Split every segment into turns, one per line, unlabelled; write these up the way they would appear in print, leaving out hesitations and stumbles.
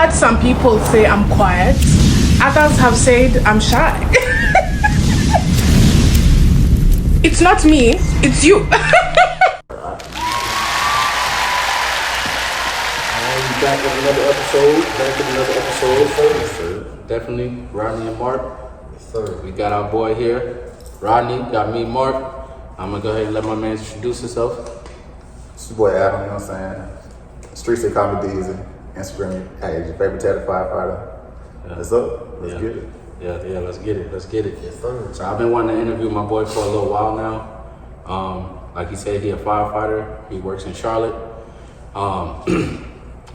heard some people say I'm quiet. Others have said I'm shy. It's not me, it's you.
Back with another episode. Yes, sir. Definitely, Rodney and Mark.
Yes, sir.
We got our boy here, Rodney, got me, Mark. I'm gonna go ahead and let my man introduce himself.
It's your boy Adam, you know what I'm saying? Streets they call me Deezy. Instagram, hey, your favorite CLT FireFighter.
Yeah.
What's up? Let's get it.
Yeah, let's get it.
Yes, sir.
So I've been wanting to interview my boy for a little while now. Like he said, he a firefighter. He works in Charlotte.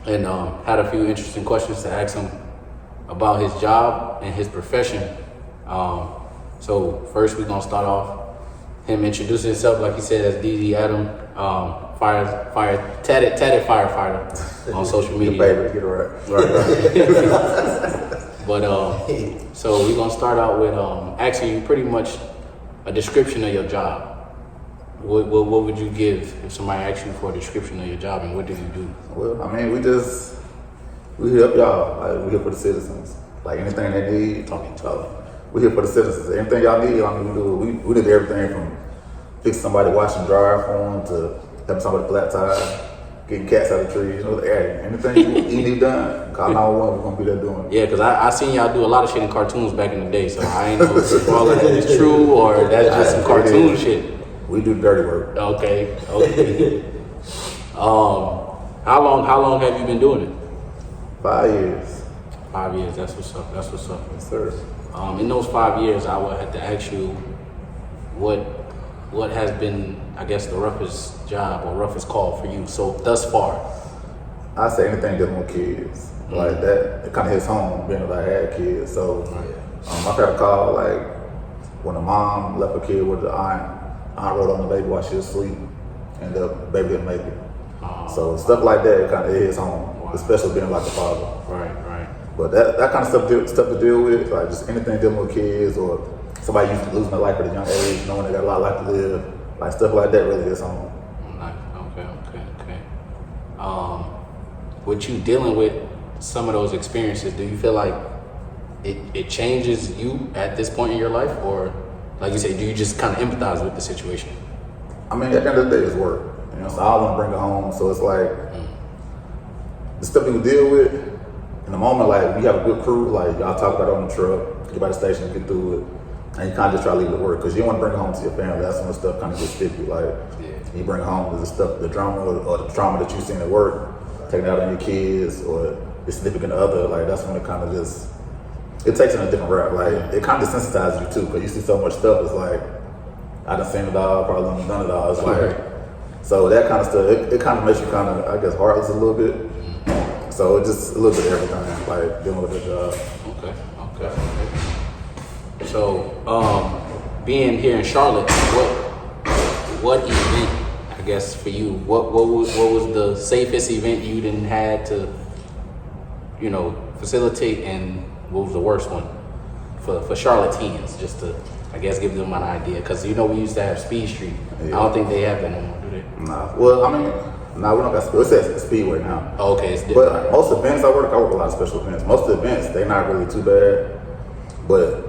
And had a few interesting questions to ask him about his job and his profession. So first we're gonna start off him introducing himself, like he said, as Deezy Adam, tatted firefighter on social media.
Your favorite, get it right.
But so we're gonna start out with asking you pretty much a description of your job. What would you give if somebody asked you for a description of your job, and what do you do?
Well, I mean, we help y'all. Like, we here for the citizens. Like, anything they need, we here for the citizens. Anything y'all need, we do. We did everything from fixing somebody washing dryer for them to helping somebody flat tire, getting cats out of trees. You know, anything you need done, call 911. We're gonna be there doing it.
Yeah, because I seen y'all do a lot of shit in cartoons back in the day, so I ain't know if all of that is true or that's just some cartoon shit.
We do dirty work.
Okay. How long have you been doing it?
5 years.
5 years. That's what's up.
Yes, sir.
In those 5 years, I would have to ask you what has been, I guess, the roughest job or roughest call for you so thus far.
I say anything dealing with kids. Like that, it kind of hits home being that I had kids. So I've had a call like when a mom left a kid with the aunt wrote on the baby while she was asleep, and the baby didn't make it. So stuff like that, it kind of hits home, especially being like a father.
Right.
But that kind of stuff to deal with, like just anything dealing with kids or somebody used to losing their life at a young age, knowing they got a lot of life to live, like stuff like that really hits home.
Okay. With you dealing with some of those experiences, do you feel like it changes you at this point in your life, or like you say, do you just kind of empathize with the situation?
I mean, at the end of the day, it's work. You know, so I want to bring it home. So it's like the stuff you deal with in the moment. Like we have a good crew. Like y'all talk about it on the truck, get by the station, get through it, and you kind of just try to leave it at work because you don't want to bring it home to your family. That's when the stuff kind of gets sticky. Like you bring it home to the stuff, the drama or the trauma that you've seen at work, taking it out on your kids or your significant other. Like that's when it kind of just. It takes in a different route. Like it kind of desensitizes you too, because you see so much stuff. It's like I done seen it all, probably done it all. It's like so that kind of stuff. It kind of makes you kind of, I guess, heartless a little bit. So it's just a little bit of everything, like dealing with the job.
Okay. So being here in Charlotte, what event, I guess, for you? What was the safest event you didn't had to, facilitate, and what was the worst one for Charlotteans, just to, I guess, give them an idea? Because, we used to have Speed Street. Yeah. I don't think they have that no more, do they?
Nah. Well, I mean, we don't got Speed. It says Speedway now.
Oh, okay, it's different.
But most events I work a lot of special events. Most of the events, they're not really too bad. But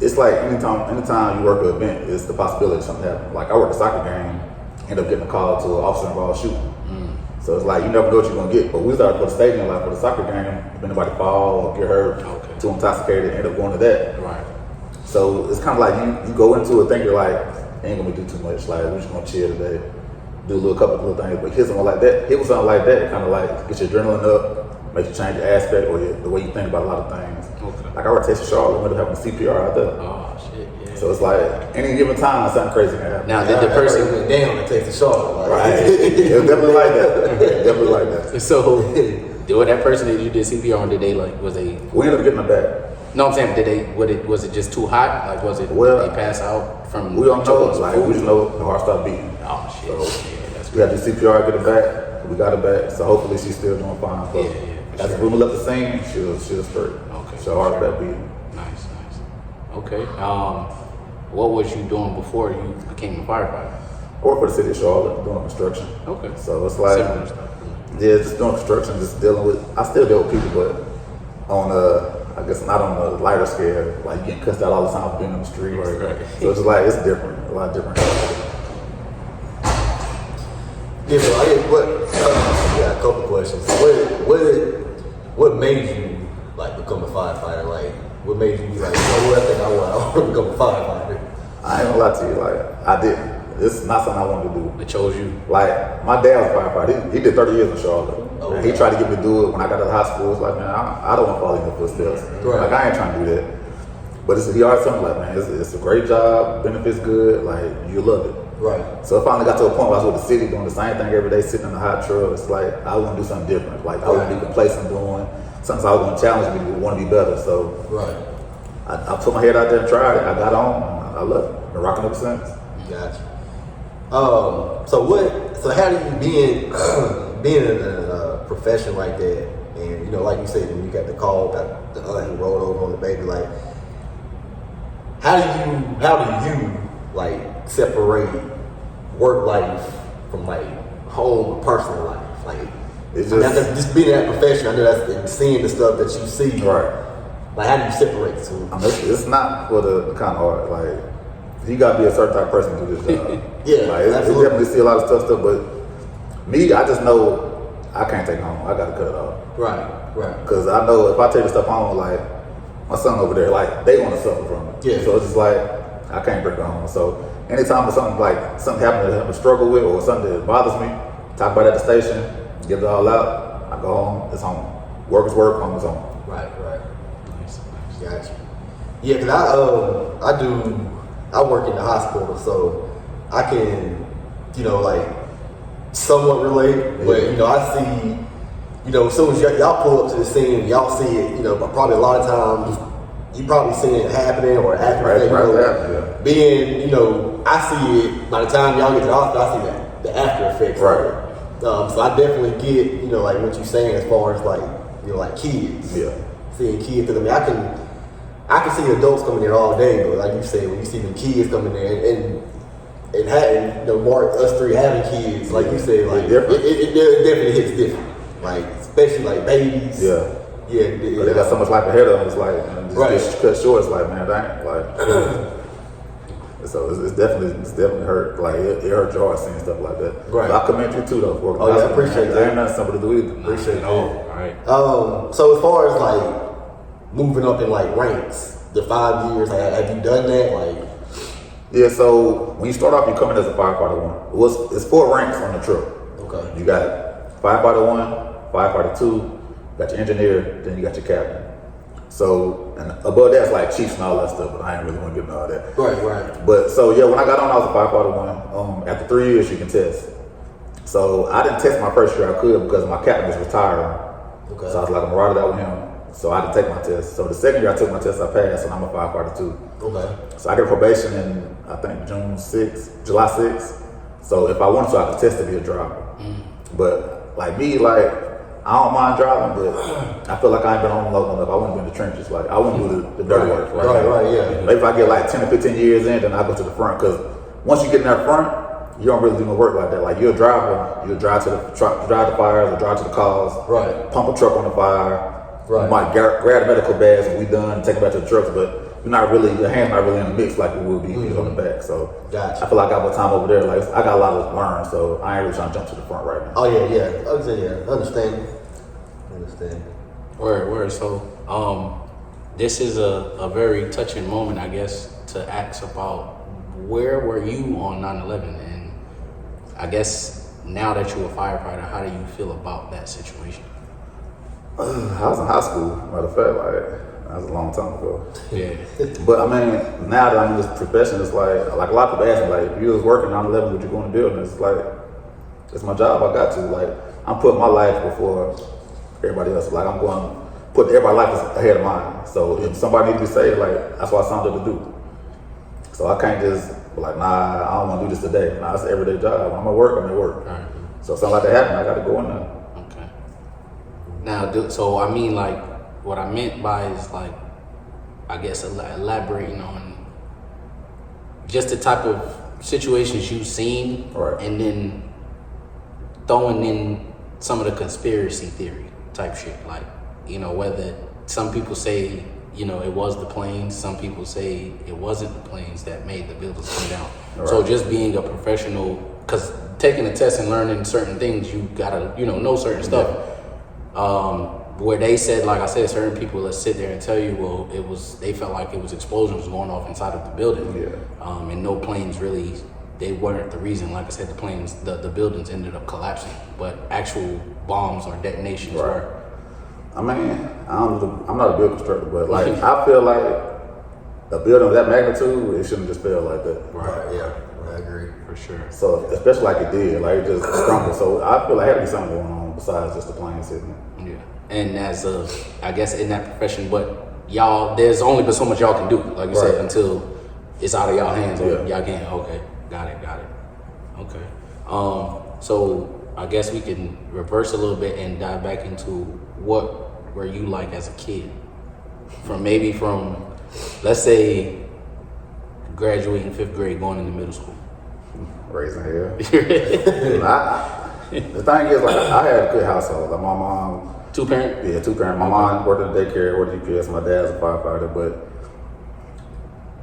it's like anytime you work an event, it's the possibility of something happening. Like I work a soccer game, end up getting a call to an officer involved shooting. So it's like you never know what you're gonna get. But we started for the stadium, like for the soccer game, if anybody fall or get hurt, too intoxicated, end up going to that.
Right.
So it's kind of like you go into it thinking like, ain't gonna do too much. Like we're just gonna chill today, do a couple little things. But hit something like that, it kind of like get your adrenaline up, make you change your aspect or the way you think about a lot of things. Okay. Like I worked at Charlotte, we ended up having CPR out there.
Oh shit, yeah.
So it's like any given time, something crazy can happen.
Now did the person
went down and takes the Charlotte?
Right. It was definitely like that. Definitely like that.
So, with that person that you did CPR on, did they was they?
We ended up getting them back.
No, I'm saying, was it just too hot? Like, did they pass out from?
We don't know. Like, we just know the heart stopped beating.
Oh shit!
So,
yeah, that's
we had the CPR, get her back. We got her back. So hopefully she's still doing fine. But as when we left the scene, she was straight.
Okay.
So heart stopped beating.
Nice. Okay. What was you doing before you became a firefighter?
I work for the city of Charlotte doing construction.
Okay.
So it's like, Yeah, just doing construction, just dealing with. I still deal with people, but on I guess not on a lighter scale. Like getting cussed out all the time for being on the streets.
Right.
So it's just like it's different, a lot different.
Yeah, so I got a couple questions. What made you like become a firefighter? Like, what made you be like, you know what, I think I want to become a firefighter?
I ain't gonna lie to you, like I didn't. It's not something I wanted to do.
They chose you.
Like my dad was a firefighter. He did 30 years in Charlotte.
Oh,
And he
okay.
tried to get me to do it when I got out of high school. It's like, man, I don't want to follow in the footsteps.
Right.
Like I ain't trying to do that. But he always told me like, man, it's a great job, benefits good, like you love it.
Right.
So I finally got to a point where I was with the city doing the same thing every day, sitting in a hot truck. It's like I want to do something different. Like I wouldn't be complacent doing something I was going to challenge me to want to be better. So
Right.
I put my head out there and tried it. I got on. And I love it. Been rocking ever since.
Gotcha. So how do you being in a profession like that, and you know, like you said, when you got the call about the aunt who rolled over on the baby, like how do you like separate work life from like home or personal life? Like
It's
I mean,
just
just being in that profession, I know that's and seeing the stuff that you see.
right.
Like how do you separate the two?
I mean, it's not for the kind of art. Like you gotta be a certain type of person to do this job.
Yeah,
like, you
absolutely.
definitely see a lot of stuff. But me, I just know I can't take it home. I gotta cut it off.
Right.
Cause I know if I take the stuff home, like my son over there, like they want to suffer from it.
Yeah.
So it's just like I can't bring it home. So anytime there's something something happening that I have to struggle with or something that bothers me, talk about it at the station, get it all out. I go home. It's home. Work is work. Home is home.
Right.
Nice.
Gotcha. Yeah, cause I work in the hospital, so I can, you know, like somewhat relate. But you know, I see, you know, as soon as y'all pull up to the scene, y'all see it. You know, probably a lot of times you probably seeing it happening or after
Right,
you
right
know,
there, yeah.
being, you know, I see it by the time y'all get to the hospital. I see the after effects.
Right.
Of it. So I definitely get, you know, like what you're saying as far as like, you know, like kids.
Yeah.
Seeing kids. Cause I mean, I can see adults coming in all day, but like you said, when you see the kids coming in and having, you know, Mark, us three having kids, like you said, like it definitely hits different. Like especially like babies.
Yeah.
Yeah.
But they got so much life ahead of them. It's like just
Right.
get cut short. It's like, man, that ain't like. So it's definitely hurt. Like it hurt your heart seeing stuff like that.
Right.
But I commend you too though for
Oh, yeah, I appreciate
that.
that.
Ain't nothing simple to do either.
Appreciate
No.
that.
All right.
So as far as like moving up in like ranks, the 5 years, like, have you done that? Like,
Yeah. So when you start off, you come in as a firefighter one. It's 4 ranks on the truck.
okay,
You got firefighter 1, firefighter 2, got your engineer, then you got your captain. So and above that's like chiefs and all that stuff, but I ain't really want to get into all that.
right.
But so yeah, when I got on, I was a firefighter 1. After 3 years, you can test. So I didn't test my first year I could because my captain was retiring.
Okay.
So I was like, I'm gonna ride it out with him. So I didn't take my test. So the second year I took my test, I passed, and I'm a firefighter 2.
Okay.
So I get probation in I think July 6th. So if I wanted to, I could test to be a driver. But like me, like I don't mind driving, but I feel like I ain't been on long enough. I want to be in the trenches. Like I want to do the dirty work.
Right, yeah.
Maybe if I get like 10 or 15 years in, then I go to the front. Because once you get in that front, you don't really do no work like that. Like you're a driver, you'll drive to the drive the fires or drive to the calls.
Right.
Pump a truck on the fire.
Right.
You might grab the medical bags when we done, take them back to the trucks, but you're not really, your hand's not really in the mix like it would be if you was on the back. So
Gotcha.
I feel like I got more time over there. Like I got a lot to learn, so I ain't really trying to jump to the front right now.
Oh yeah. I say yeah. Understand.
Word. So, this is a very touching moment, I guess, to ask about where were you on 9/11, and I guess now that you're a firefighter, how do you feel about that situation?
I was in high school, matter of fact, like that was a long time ago.
Yeah.
But I mean, now that I'm in this profession, it's like a lot of people ask me, like, if you was working 9/11, would you go in the building? It's like, it's my job, I got to. Like, I'm putting my life before everybody else. Like, I'm going to put everybody's life ahead of mine. So if somebody needs to be saved, like, that's what I signed up to do. So I can't just be like, nah, I don't want to do this today. Nah, it's an everyday job. When I'm at work, I'm at work.
All right.
So if something like that happens, I got to go in there.
Okay. Now, so I mean, like, what I meant by is like, I guess elaborating on just the type of situations you've seen,
Right.
and then throwing in some of the conspiracy theory type shit. Like, you know, whether some people say, you know, it was the planes, some people say it wasn't the planes that made the buildings come down.
Right.
So just being a professional, because taking a test and learning certain things, you gotta, you know certain stuff. Where they said, like I said, certain people that sit there and tell you, well, they felt like it was explosions going off inside of the building.
Yeah.
And no planes really, they weren't the reason. Like I said, the buildings ended up collapsing, but actual bombs or detonations were.
I mean, I'm not a building constructor, but like I feel like a building of that magnitude, it shouldn't just fail like that.
Right. Yeah. I agree.
For sure.
So especially like it did, like it just crumbled. So I feel like there had to be something going on besides just the planes hitting it.
Yeah. And as I guess in that profession, but y'all, there's only but so much y'all can do, like you said, until it's out of y'all hands. Or y'all can't. Okay, got it. Okay. So I guess we can reverse a little bit and dive back into what were you like as a kid, from let's say graduating 5th grade, going into middle school.
Raising hell. The thing is, like, I had a good household. Like my mom.
2-parent?
Yeah, 2-parent. My mom worked in daycare, worked at UPS. My dad's a firefighter, but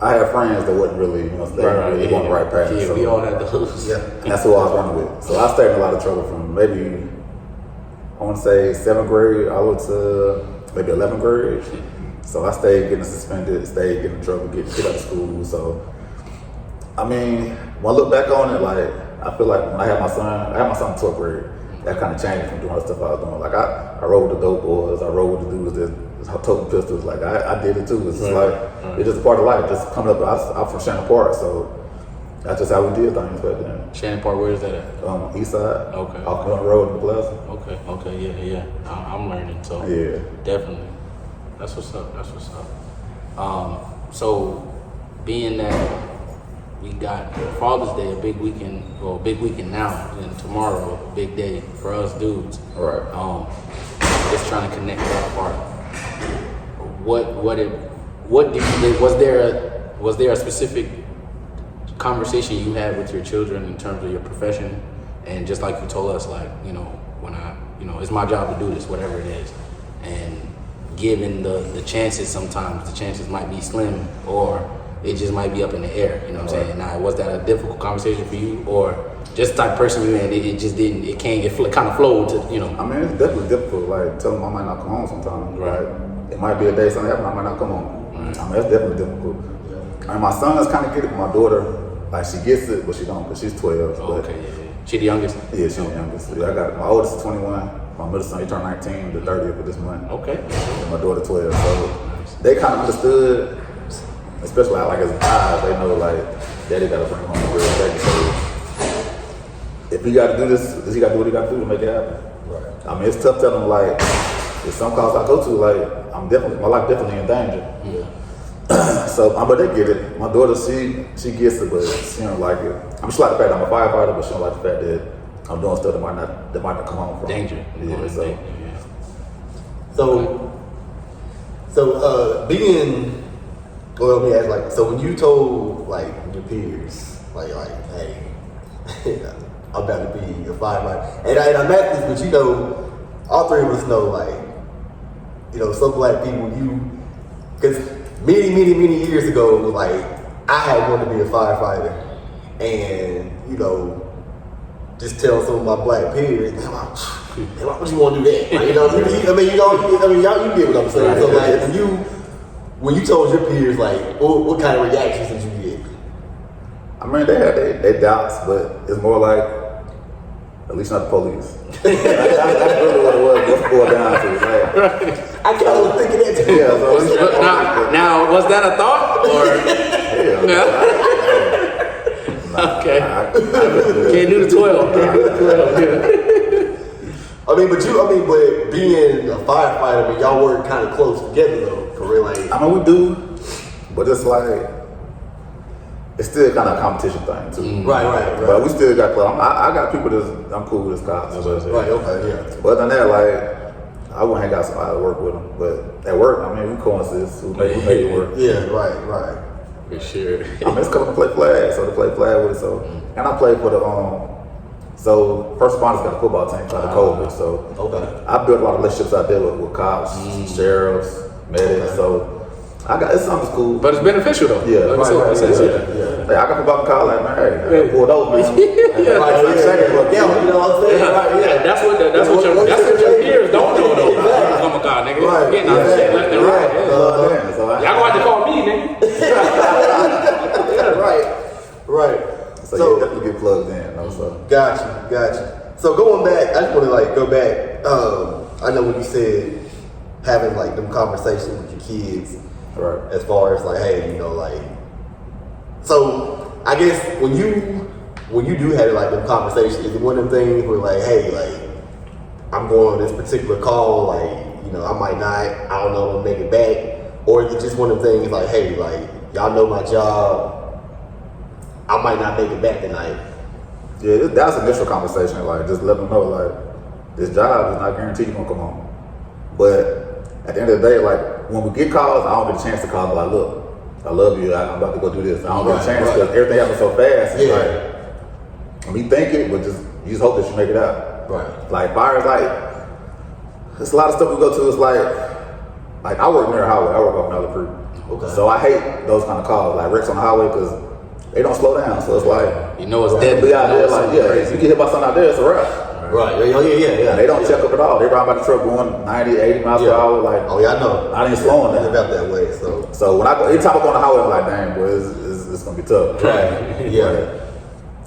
I had friends that wasn't really, they really on the right path.
Yeah,
so
we all had those.
Yeah, that's who I was running with. So I stayed in a lot of trouble from maybe, I want to say 7th grade all the way to maybe 11th grade. So I stayed getting suspended, stayed getting in trouble, getting kicked out of school. So, I mean, when I look back on it, like, I feel like when I had my son in 12th grade. That kind of changed from doing the stuff I was doing. Like I rode with the dope boys, I rode with the dudes that toting pistols. Like I did it too. It's just it's just a part of life. Just coming up, I'm from Shannon Park, so that's just how we did things back then.
Shannon Park, where is that at?
East side.
Okay.
Off the road in the plaza.
Okay, yeah. I'm learning, so
yeah,
definitely. That's what's up. So being that we got Father's Day, a big weekend now, and tomorrow, a big day for us dudes.
right.
Just trying to connect that part. Was there a specific conversation you had with your children in terms of your profession, and just like you told us, like, when it's my job to do this, whatever it is, and given the chances, sometimes the chances might be slim, or it just might be up in the air, you know what I'm saying? Now, was that a difficult conversation for you, or just the type of person you and it just didn't, it kind of flowed to,
I mean, it's definitely difficult. Like, tell them I might not come home sometimes.
Right.
Like, it might be a day something happen, I might not come home.
Right.
I mean, it's definitely difficult. I mean, my son is kind of get it, but my daughter, like, she gets it, but she don't, because she's 12.
Oh, okay, yeah. She the youngest?
Yeah, she's the youngest. Yeah, I got my oldest is 21. My middle son, he turned 19, the 30th of this month.
Okay.
And my daughter 12. So they kind of understood, especially like as guys, they know like daddy got to bring home the real thing. So if he got to do this, he got to do what he got to do to make it happen.
Right.
I mean, it's tough telling them like, there's some calls I go to, like my life definitely in danger.
Yeah.
So, but they get it. My daughter, she gets it, but she don't like it. I'm just like the fact that I'm a firefighter, but she don't like the fact that I'm doing stuff that might not come home from.
Danger.
Yeah, so.
Danger, yeah.
So being, well, let me ask, like, so when you told like your peers, like, hey, I'm about to be a firefighter, and I'm at this, but all three of us know, like, some black people, because many years ago, like, I had wanted to be a firefighter, and just tell some of my black peers, why would you want to do that? Like, you get what I'm saying. So like, when you told your peers, like, what kind of reactions did you get?
I mean, they had their doubts, but it's more like, at least not the police. That's really what it was. What's it boiled down to? Like,
I kind of was thinking that too.
Yeah. So
now, was that a thought, or no? Okay. Can't do the 12.
I mean, but being a firefighter, I mean, y'all work kind of close together though, for real. Like,
I mean, we do, but it's like, it's still kind of a competition thing too.
Right.
But we still got, I got people I'm cool with as cops.
Right, okay, yeah.
But other than that, like, I wouldn't hang out somebody to work with them. But at work, I mean, we coincide, we make it work.
Yeah, right.
For sure.
I mean, it's coming to play flag, so to play flag with it. So, and I played for the So first responders got a football team called the COVID. So I built a lot of relationships out there with cops, sheriffs, medics. So it's something cool.
But it's beneficial though.
Yeah,
like
yeah. Hey, I got people call like, man, hey, I pulled over, man.
You know what I'm saying?
That's what your peers don't know though.
Exactly.
Oh my God, nigga.
Right.
Getting out of shit left and right.
So
Y'all gonna have to call me, nigga.
Right.
So yeah, definitely get plugged in. You know, so.
Gotcha. So going back, I just want to go back. I know when you said having them conversations with your kids,
right?
As far as hey, so I guess when you do have them conversations, is it one of them things where hey, I'm going on this particular call, I might not, I don't know if I'll make it back, or is it just one of them things hey, y'all know my job, I might not make it back tonight.
Yeah, that's an initial conversation. Just let them know, this job is not guaranteed you're gonna come home. But at the end of the day, when we get calls, I don't get a chance to call. But look, I love you. I'm about to go do this. I don't get a chance because everything happens so fast. It's we think it, but you just hope that you make it out.
Right.
Fires, it's a lot of stuff we go to. It's I work near a highway. I work off Malibu Creek.
Okay.
So I hate those kind of calls, wrecks on the highway, because they don't slow down. So it's
it's dead.
Be out there if you get hit by something out there, it's a wrap.
Right. Yeah.
And they don't check up at all. They ride by the truck going 90, 80 miles per hour.
Oh yeah, I know.
I ain't slowing down.
About that way.
So when I go, anytime I go on the highway, I'm like, dang, boy, it's gonna be tough.
Right. Yeah.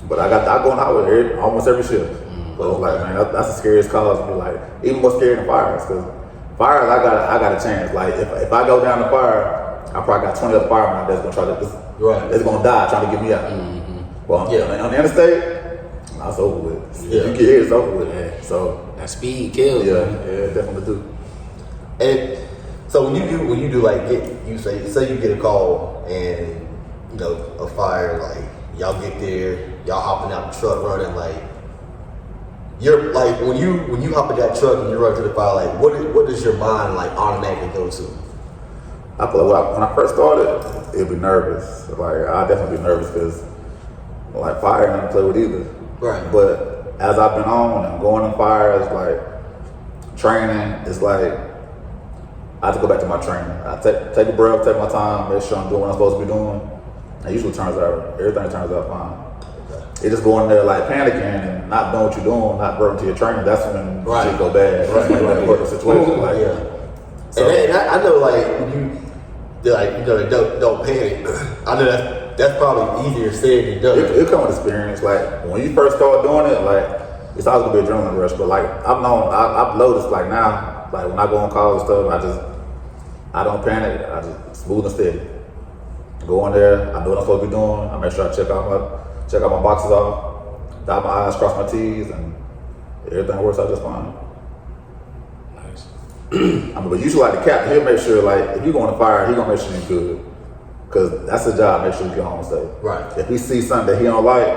But I go on the highway almost every shift. But it's man, that's the scariest cause. Be even more scary than fires, because fires, I got a chance. If I go down the fire, I probably got 20 other firemen out there that's gonna try to, it's gonna die trying to get me out. Well, on the interstate, that's over with. If you get hit, it's over with.
Yeah.
So
that speed kills.
Yeah, definitely do.
And so when you do you say you get a call and a fire, y'all get there, y'all hopping out the truck running, you're when you hop in that truck and you run to the fire, what does your mind automatically go to?
I feel when I first started, it'd be nervous. I'd definitely be nervous because fire ain't nothing to play with either.
Right.
But as I've been on and going in fires, training, it's I have to go back to my training. I take a breath, take my time, make sure I'm doing what I'm supposed to be doing. And usually everything turns out fine. They just go in there panicking and not knowing what you're doing, not working to your training. That's when shit go bad. Right. Working situation.
So, and I know when you don't panic. I know that's probably easier said than done.
It come with experience. When you first start doing it, it's always gonna be adrenaline rush. But I've noticed now, when I go on calls and stuff, I don't panic. I just smooth and steady. Go in there. I know what I'm supposed to be doing. I make sure I check out my boxes off, dot my I's, cross my T's, and everything works out just fine.
Nice.
But usually the captain, he'll make sure if you go on the fire, he gonna make sure you're good. Because that's his job, make sure you get home safe.
Right.
If we see something that he don't like,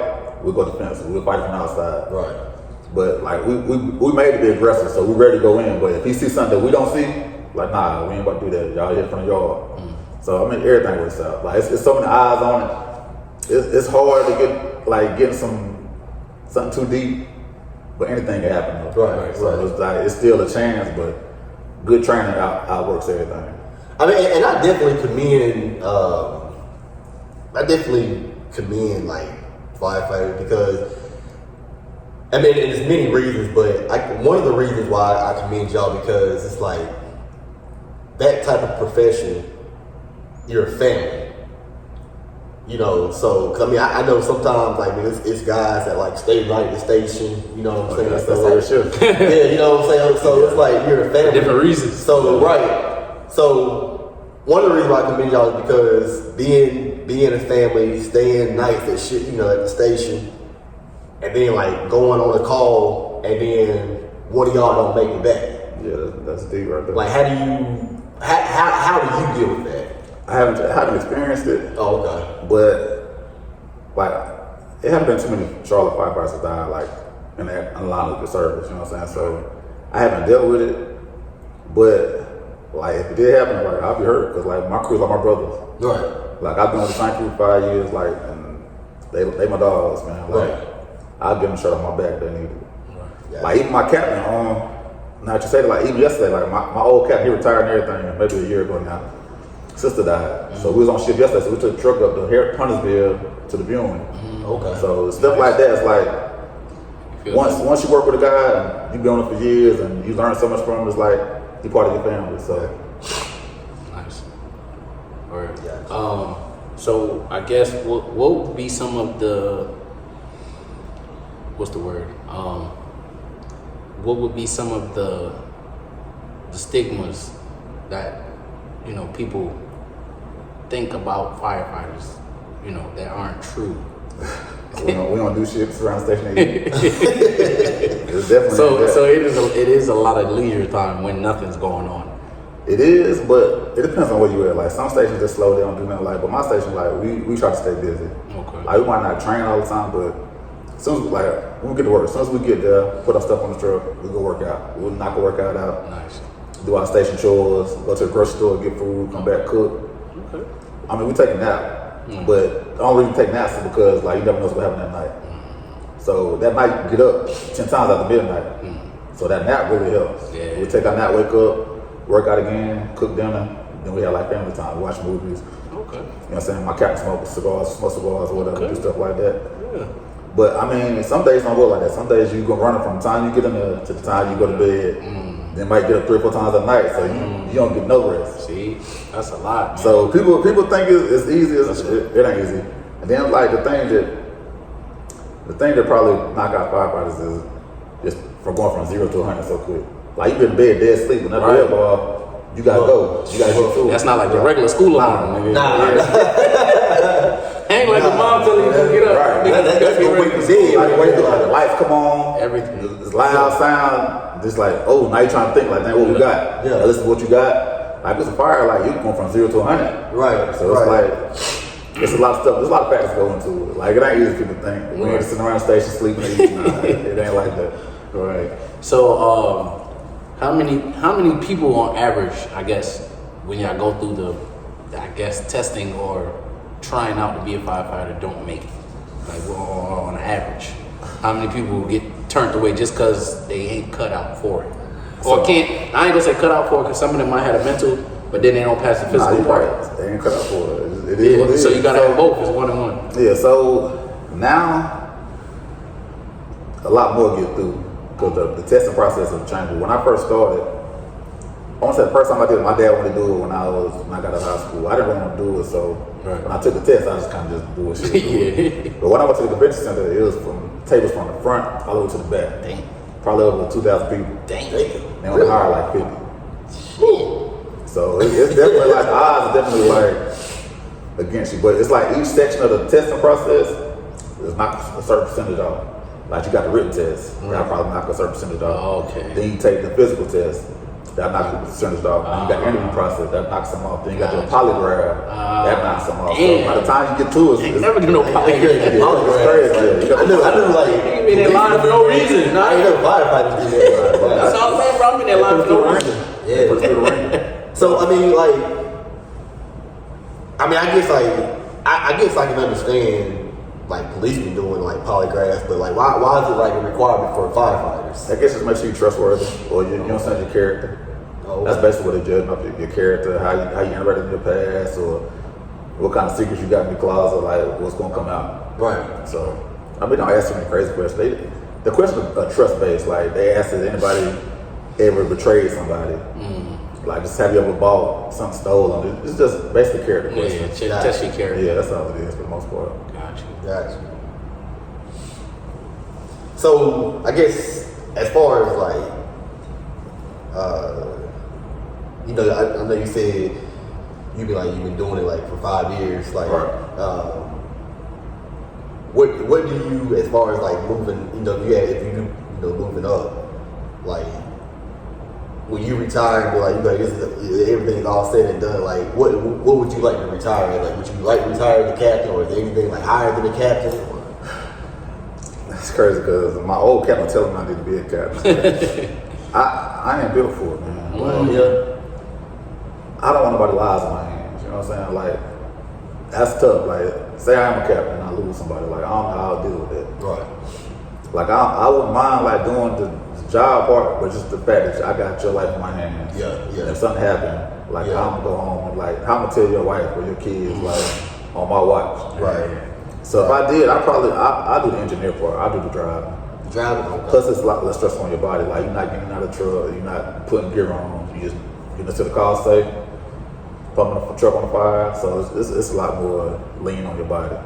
we'll go defensive. We'll fight from outside.
Right.
But we made to be aggressive, so we ready to go in. But if he sees something that we don't see, nah, we ain't about to do that. Y'all here from the yard. So everything works out. It's so many eyes on it. It's hard to get getting something too deep, but anything can happen.
Right.
So it's still a chance, but good training outworks everything.
I mean, and I definitely commend firefighters, because and there's many reasons, but one of the reasons why I commend y'all, because it's that type of profession, you're a family. So I know sometimes it's guys that stay right at the station. You know what I'm saying?
That's their shift.
Yeah, you know what I'm saying. So it's you're a family.
Different reasons.
So right. So one of the reasons why I commend y'all is because being a family, staying nights at at the station, and then going on a call, and then one of y'all don't make it back.
Yeah, that's deep right there.
How do you deal with that?
I haven't experienced it.
Oh, okay.
But it haven't been too many Charlotte firefighters that died in the line of the service. You know what I'm saying? So I haven't dealt with it. But if it did happen, I'll be hurt, because my crew's my brothers.
Right.
I've been with the same crew for 5 years, and they my dogs, man.
Right.
I'll give them a shirt on my back if they need it.
Yeah.
Like even my captain, not to say that, like even yesterday, like my old captain, he retired and everything, maybe a year ago now. Sister died, so we was on shift yesterday, so we took the truck up to Huntersville to the viewing.
Okay.
So stuff like that is like once you work with a guy and you been on it for years and you learn so much from him, it's like he part of your family. So
Nice. All right.
Yeah.
So I guess what would be some of the what's the word? What would be some of the stigmas that people think about firefighters, that aren't true?
we don't do shit around Station 8. It's definitely
So it is a lot of leisure time when nothing's going on.
It is, but it depends on where you at. Like some stations just slow down, do nothing like. But my station, like we try to stay busy.
Okay.
Like we might not train all the time, but as soon as when we get to work, as soon as we get there, put our stuff on the truck, we go work out. We'll knock a workout out.
Nice.
Do our station chores, go to the grocery store, get food, come back, cook.
Okay.
I mean, we take a nap, but the only reason we take naps is because like you never know what's gonna happen that night. So that night, get up 10 times after midnight. So that nap really helps.
Yeah.
We take our nap, wake up, work out again, cook dinner, then we have like family time, we watch movies.
Okay.
You know what I'm saying? My captain smoke cigars or whatever, do stuff like that.
Yeah.
But I mean, some days don't go like that. Some days you go running from the time you get in there to the time you go to bed. Then might get up 3 or 4 times a night, so you don't get no rest.
See, that's a lot. Man.
So people think it's easy. It ain't easy. And then like the thing that probably knock out firefighters is just from going from 0 to 100 so quick. Like you been in bed dead sleep, when that bed go off, you gotta go. You gotta get through.
That's not like your regular school alarm, nigga.
Nah.
Ain't like your mom telling you to get up.
Right.
That's what wake you dead.
Like wake up, like the lights come on,
Everything.
It's loud sound. Just like, oh, now you trying to think like, dang, what we got?
Yeah.
Now, listen to what you got. Like it's a fire, like you going from 0 to 100.
Right.
So it's like it's a lot of stuff. There's a lot of factors go into it. Like it ain't easy people think. We ain't sitting around the station sleeping. Nah, it ain't like that.
Right. So, how many people on average, I guess, when y'all go through the testing or trying out to be a firefighter, don't make it? Like on average, how many people get turned away just because they ain't cut out for it? Or can't? I ain't gonna say cut out for it because some of them might have a mental, but then they don't pass the physical part.
Right. They ain't cut out for it. It is what it is.
So you gotta have both. It's 1 and 1.
Yeah. So now a lot more get through because the testing process has changed. When I first started, I want to say the first time I did it, my dad wanted to do it when I got out of high school. I didn't really want to do it, so when I took the test, I just kind of just bullshit. But when I went to the convention center, it was from tables from the front all the way to the back.
Damn.
Probably over 2,000 people.
Damn.
They only hired like 50. So it's definitely like the odds are definitely like against you. But it's like each section of the testing process is knocked a certain percentage off. Like you got the written test, that'll probably knock a certain percentage off.
Okay.
Then you take the physical test, that knocks a percentage off. Then you got the interview process, that knocks them off. Then you got your polygraph, that knocks them off. So by the time you get to it,
Ain't never do no polygraph.
it's crazy.
I knew like
You be in that line for no reason.
I ain't never firefighters do that.
That's all I'm saying, bro. I'm in that line for no reason.
Yeah. So I mean, like, I guess I can understand like policemen doing like polygraphs, but like why is it like a requirement for firefighters?
I guess it makes you trustworthy, or you understand your character.
Oh,
That's basically what they judge about your character, how you interacted in your past, or what kind of secrets you got in your closet, like what's gonna come out.
Right.
So I mean, don't ask too many crazy questions. The questions are trust based. Like they ask if anybody ever betrayed somebody. Like just have you ever bought something stolen? It's just basically character questions.
Yeah, test your character.
Yeah, that's all it is for the most part.
Gotcha. So I guess as far as like, I know you said you've been doing it like for 5 years. Like, what do you, as far as like moving, if you do moving up, like when you retire and be like, everything's all said and done, like what would you like to retire at? Like would you like to retire as a captain, or is there anything like higher than a captain?
It's crazy because my old captain telling me I need to be a captain. I ain't built for it, man. I don't want nobody lies in my hands. You know what I'm saying? Like that's tough. Like say I'm a captain and I lose somebody. Like I don't know how I'll deal with that.
Right.
Like I wouldn't mind like doing the job part, but just the fact that I got your life in my hands.
Yeah.
And if something happened, like
Yeah.
how I'm gonna go home and like how I'm gonna tell your wife or your kids like on my watch.
Right.
So if I did, I do the engineer part. I do the driving.
Driving. Okay.
Plus it's a lot less stress on your body. Like you're not getting out of the truck, you're not putting gear on. You just getting into the car safe, pumping the truck on the fire. So it's a lot more lean on your body.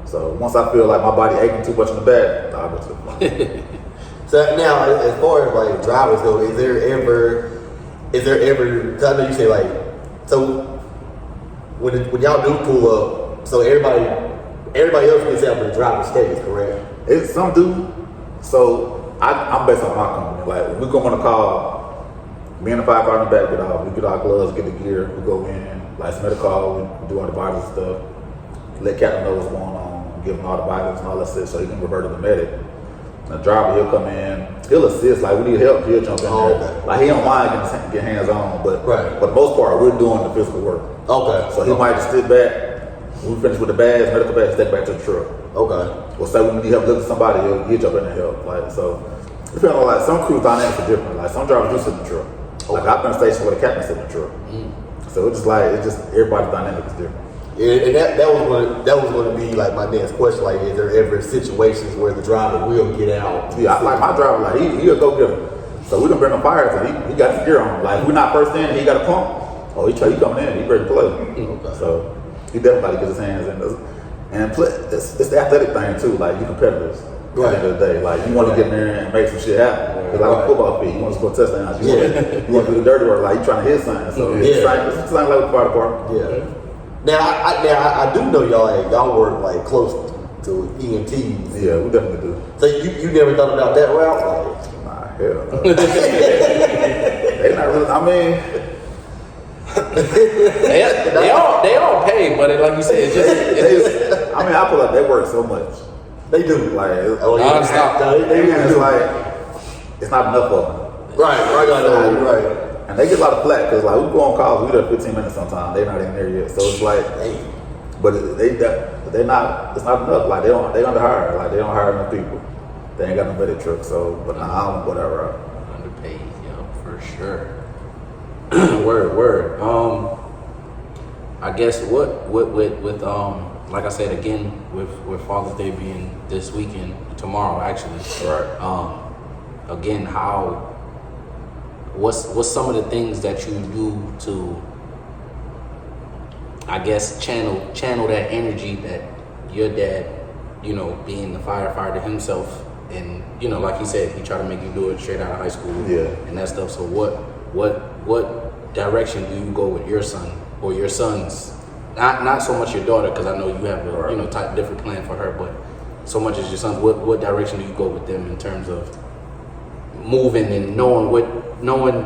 So once I feel like my body aching too much in the back, I'll go to the front.
So now, as far as like drivers go, is there ever? Cause I know you say like, so when y'all do pull up, so everybody else gets out for the driver's stays, correct?
It's some do. So I'm based on my company. Like we go on a call, me and the firefighter in the back get off. We get our gloves, get the gear. We go in, like submit a call, we do all the vitals and stuff. Let Captain know what's going on, give him all the vitals and all that stuff, so he can revert to the medic. The driver, he'll come in, he'll assist. Like we need help, he'll jump in there.
Okay.
Like he don't mind get hands on, but
Right.
for the most part, we're doing the physical work.
Okay.
So he might just sit back. When we finish with the bags, medical bags, step back to the truck.
Okay.
Or say when we need help lifting somebody, he'll jump in and help. Like so, depending on like some crew dynamics are different. Like some drivers do sit in the truck. Like I've been in a station where the captain sit in the truck. So it's just everybody's dynamic is different.
And that was going to be like my next question. Like, is there ever situations where the driver will get out?
Yeah, I like my driver. Like he'll go get him. So we done bring him fires and he got his gear on. Like if we're not first in, he got a pump. Oh, he coming in. He ready to play.
Okay.
So he definitely got to get his hands in. And it's the athletic thing too. Like you competitors.
Right.
At the end of the day, like you want to get in there and make some shit happen. Because like a football field, you want to score touchdowns. You want to do the dirty work. Like you trying to hit something. So it's the same like with the fire department.
Yeah. Now I do know y'all work like close to EMTs.
Yeah, we definitely do.
So you never thought about that route? Like,
Nah, hell no. They not really. I mean,
they all pay, but like you said,
I mean, I feel like they work so much.
they do.
Like,
Non-stop.
They
it's
do.
like it's not enough of them.
Right.
And they get a lot of flack because like we go on calls, we there 15 minutes sometimes. They're not in there yet, so it's like, but they're not. It's not enough. Like they underhire. Like they don't hire enough people. They ain't got no better truck. So, but nah, I don't go that route.
Underpaid, for sure. Word. I guess what with like I said again with Father's Day being this weekend, tomorrow actually.
Right.
Again, what's some of the things that you do to, I guess, channel that energy that your dad, being the firefighter himself, and like he said, he tried to make you do it straight out of high school, and that stuff. So what direction do you go with your son or your sons? Not so much your daughter, because I know you have a different plan for her, but so much as your sons. What direction do you go with them in terms of moving and knowing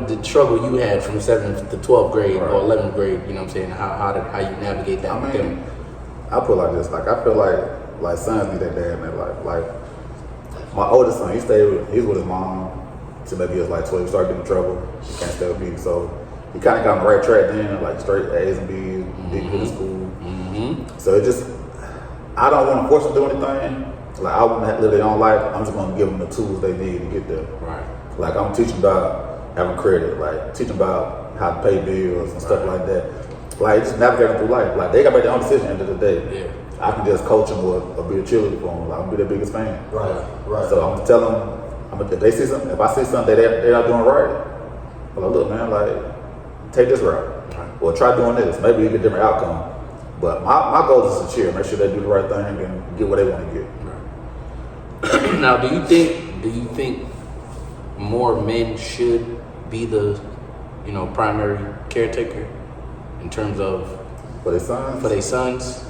the struggle you had from 7th to 12th grade or 11th grade? You know what I'm saying? How you navigate that with them?
I put it like this. Like I feel like sons need their dad in their life. Like my oldest son, he's with his mom till maybe he was like 12. He started getting in trouble. He can't stay with me, so he kind of got on the right track then, like straight A's and B's, big good in school. So it just, I don't want to force them to do anything. Like I wouldn't have to live their own life. I'm just gonna give them the tools they need to get there.
Right.
Like I'm teaching about having credit, like teaching about how to pay bills and stuff like that. Like just navigating through life. Like they gotta make their own decision at the end of the day.
Yeah.
I can just coach them or be a cheerleader for them. Like I'm gonna be their biggest fan.
Right.
So I'm gonna tell them, if they see something, if I see something they're not doing right, I'm like, look, man, like take this route, or try doing this. Maybe you get a different outcome. But my goal is to cheer, make sure they do the right thing and get what they want to get.
Now, do you think more men should be the primary caretaker in terms of
For their sons?
for their sons?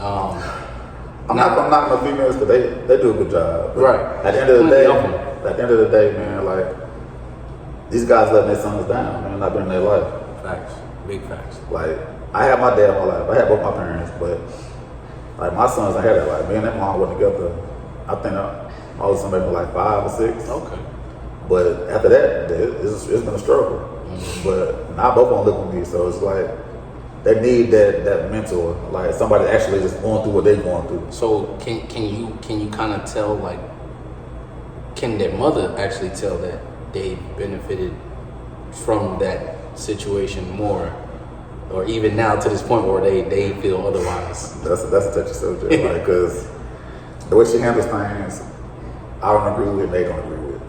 I'm not no females, but they do a good job. But
Right.
At the end of the day, man, like these guys letting their sons down, man, not being in their life.
Facts, big facts.
Like I had my dad in my life. I had both my parents, but like my sons, I had that. Like me and that mom were together. I think I was somebody like 5 or 6.
Okay.
But after that, it's been a struggle. But now both of them live with me, so it's like they need that mentor, like somebody actually just going through what they're going through.
So can you kind of tell like can their mother actually tell that they benefited from that situation more, or even now to this point where they feel otherwise?
That's a touchy subject, like, because the way she handles things, I don't agree with, they don't agree with.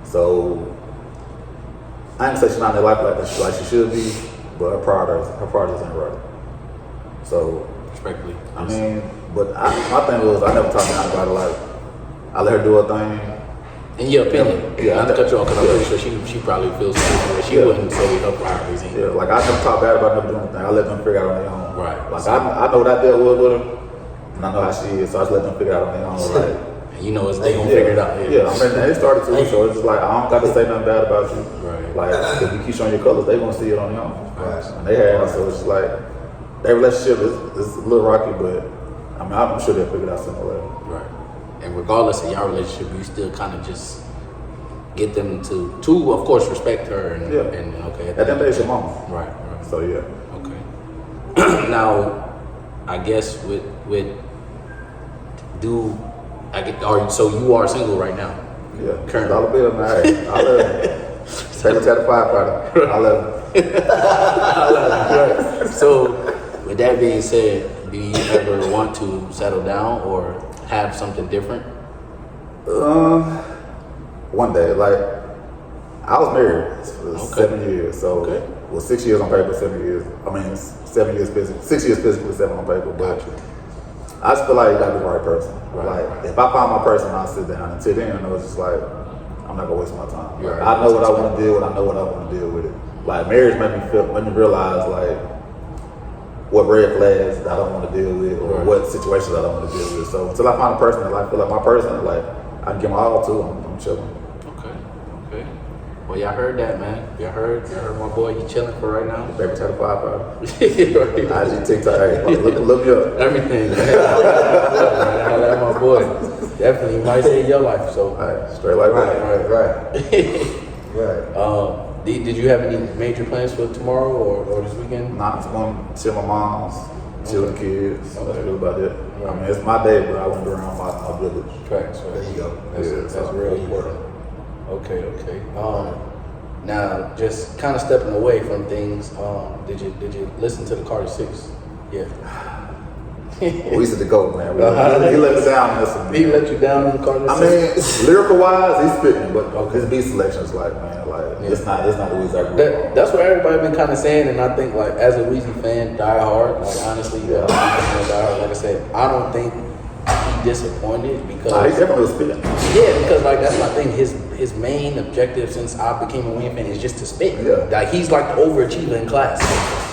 So I ain't say she's not in their life like she should be, but her priorities ain't right. So
Respectfully,
I mean, but my thing was I never talked down about it. Like I let her do her thing.
in your opinion,
Yeah,
not to cut you off, because I'm pretty sure she probably feels the same way. She wouldn't say her priorities.
Yeah, like I never talk bad about never doing anything. I let them figure out on their own.
Right.
Like I know what I dealt with her, and I know how she is, so I just let them figure it out on their own. Like,
And you know, they gonna figure it out.
Yeah, I mean, they started to, so it's just like I don't got to say nothing bad about you.
Right.
Like if you keep showing your colors, they gonna see it on their own.
Right.
And they have, so it's just like their relationship is a little rocky, but I mean, I'm sure they'll figure it out sooner or later.
Right. And regardless of your relationship, you still kind of just get them to of course respect her and
Yeah.
and okay.
At the end of the day, it's your mama.
Right.
So yeah.
Okay. Now, I guess so you are single right now?
Yeah.
Currently.
$1 bill, man. Hey, I love it. CLT FireFighter. I love it.
So, with that being said, do you ever want to settle down or have something different?
One day, like I was married for 7 years, so well 6 years on paper, 7 years. I mean 7 years physically, 6 years physically, 7 on paper. But I just feel like you gotta be the right person.
Right.
Like if I find my person, I'll sit down. Until then, I know it's just like I'm not gonna waste my time.
Right.
I know what I want to deal with. I know what I want to deal with it. Like marriage made me realize like what red flags that I don't want to deal with, or what situations I don't want to deal with. So until I find a person that I feel like my person, like I can give my all to, I'm chilling.
Okay. Well, y'all heard that, man. Y'all heard my boy. He chilling for right now.
Baby tell the firefighter.
Right.
IG, TikTok, hey, look me up.
Everything. Man. That's my boy. Definitely might save your life. So.
Hey, straight like that.
Right.
Did you have any major plans for tomorrow or this weekend?
Nah, I'm just going to chill with my mom's, chill with the kids.
Okay.
That's really about it. I mean, it's my day, but I want to be around my village.
Tracks,
There you go.
That's real important. Okay. Now, just kind of stepping away from things. Did you listen to the Carter 6? Yeah.
We used to go, man. He let us down.
He let you down in the Carter 6?
I mean, lyrical wise, he's spitting, but his beat selection is like, man, it's not the Weezy I grew up on.
That's what everybody been kind of saying, and I think like as a Weezy fan, die hard. Like honestly, die hard. Like I said, I don't think he disappointed because
Nah, he definitely was spitting.
yeah, because like that's my thing. His main objective since I became a Wayne fan is just to spit.
Yeah.
Like he's like the overachiever in class.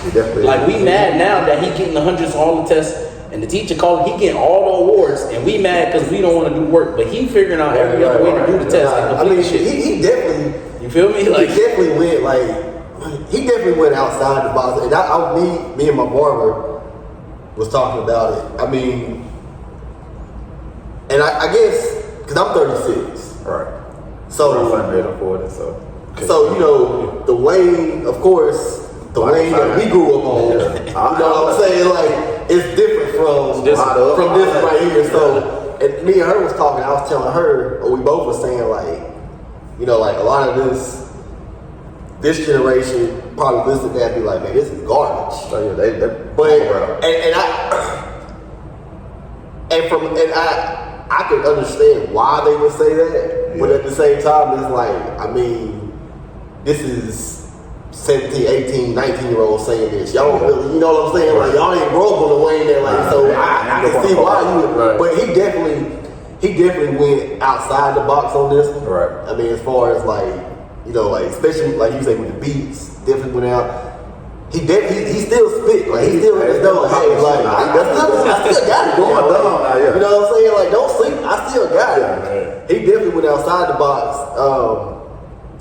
He definitely
Like we mad now that he getting the hundreds on all the tests, and the teacher called. He getting all the awards, and we mad because we don't want to do work. But he figuring out every other way to do the test. Like
I mean,
shit.
he definitely.
You feel me? Like
he definitely went outside the box. And me and my barber was talking about it. I mean, and I guess because I'm 36,
right.
so you know the way, of course, the way that we grew up on. You know what I'm saying? Like it's different from this right here. So, and me and her was talking. I was telling her, or we both were saying like. You know, like a lot of this generation probably listen to that and be like, man, this is garbage.
So yeah, they
but I can understand why they would say that, but at the same time, it's like, I mean, this is 17, 18, 19-year-olds saying this. Y'all don't really, you know what I'm saying? Like y'all ain't grow up on the way that like, so I can see why you would, but he definitely went outside the box on this one.
Right.
I mean, as far as like, you know, like especially like you say with the beats, definitely went out. He still spit, like he still let us know, hey, like I still got it going. You know what I'm saying? Like don't sleep, I still got it. He definitely went outside the box.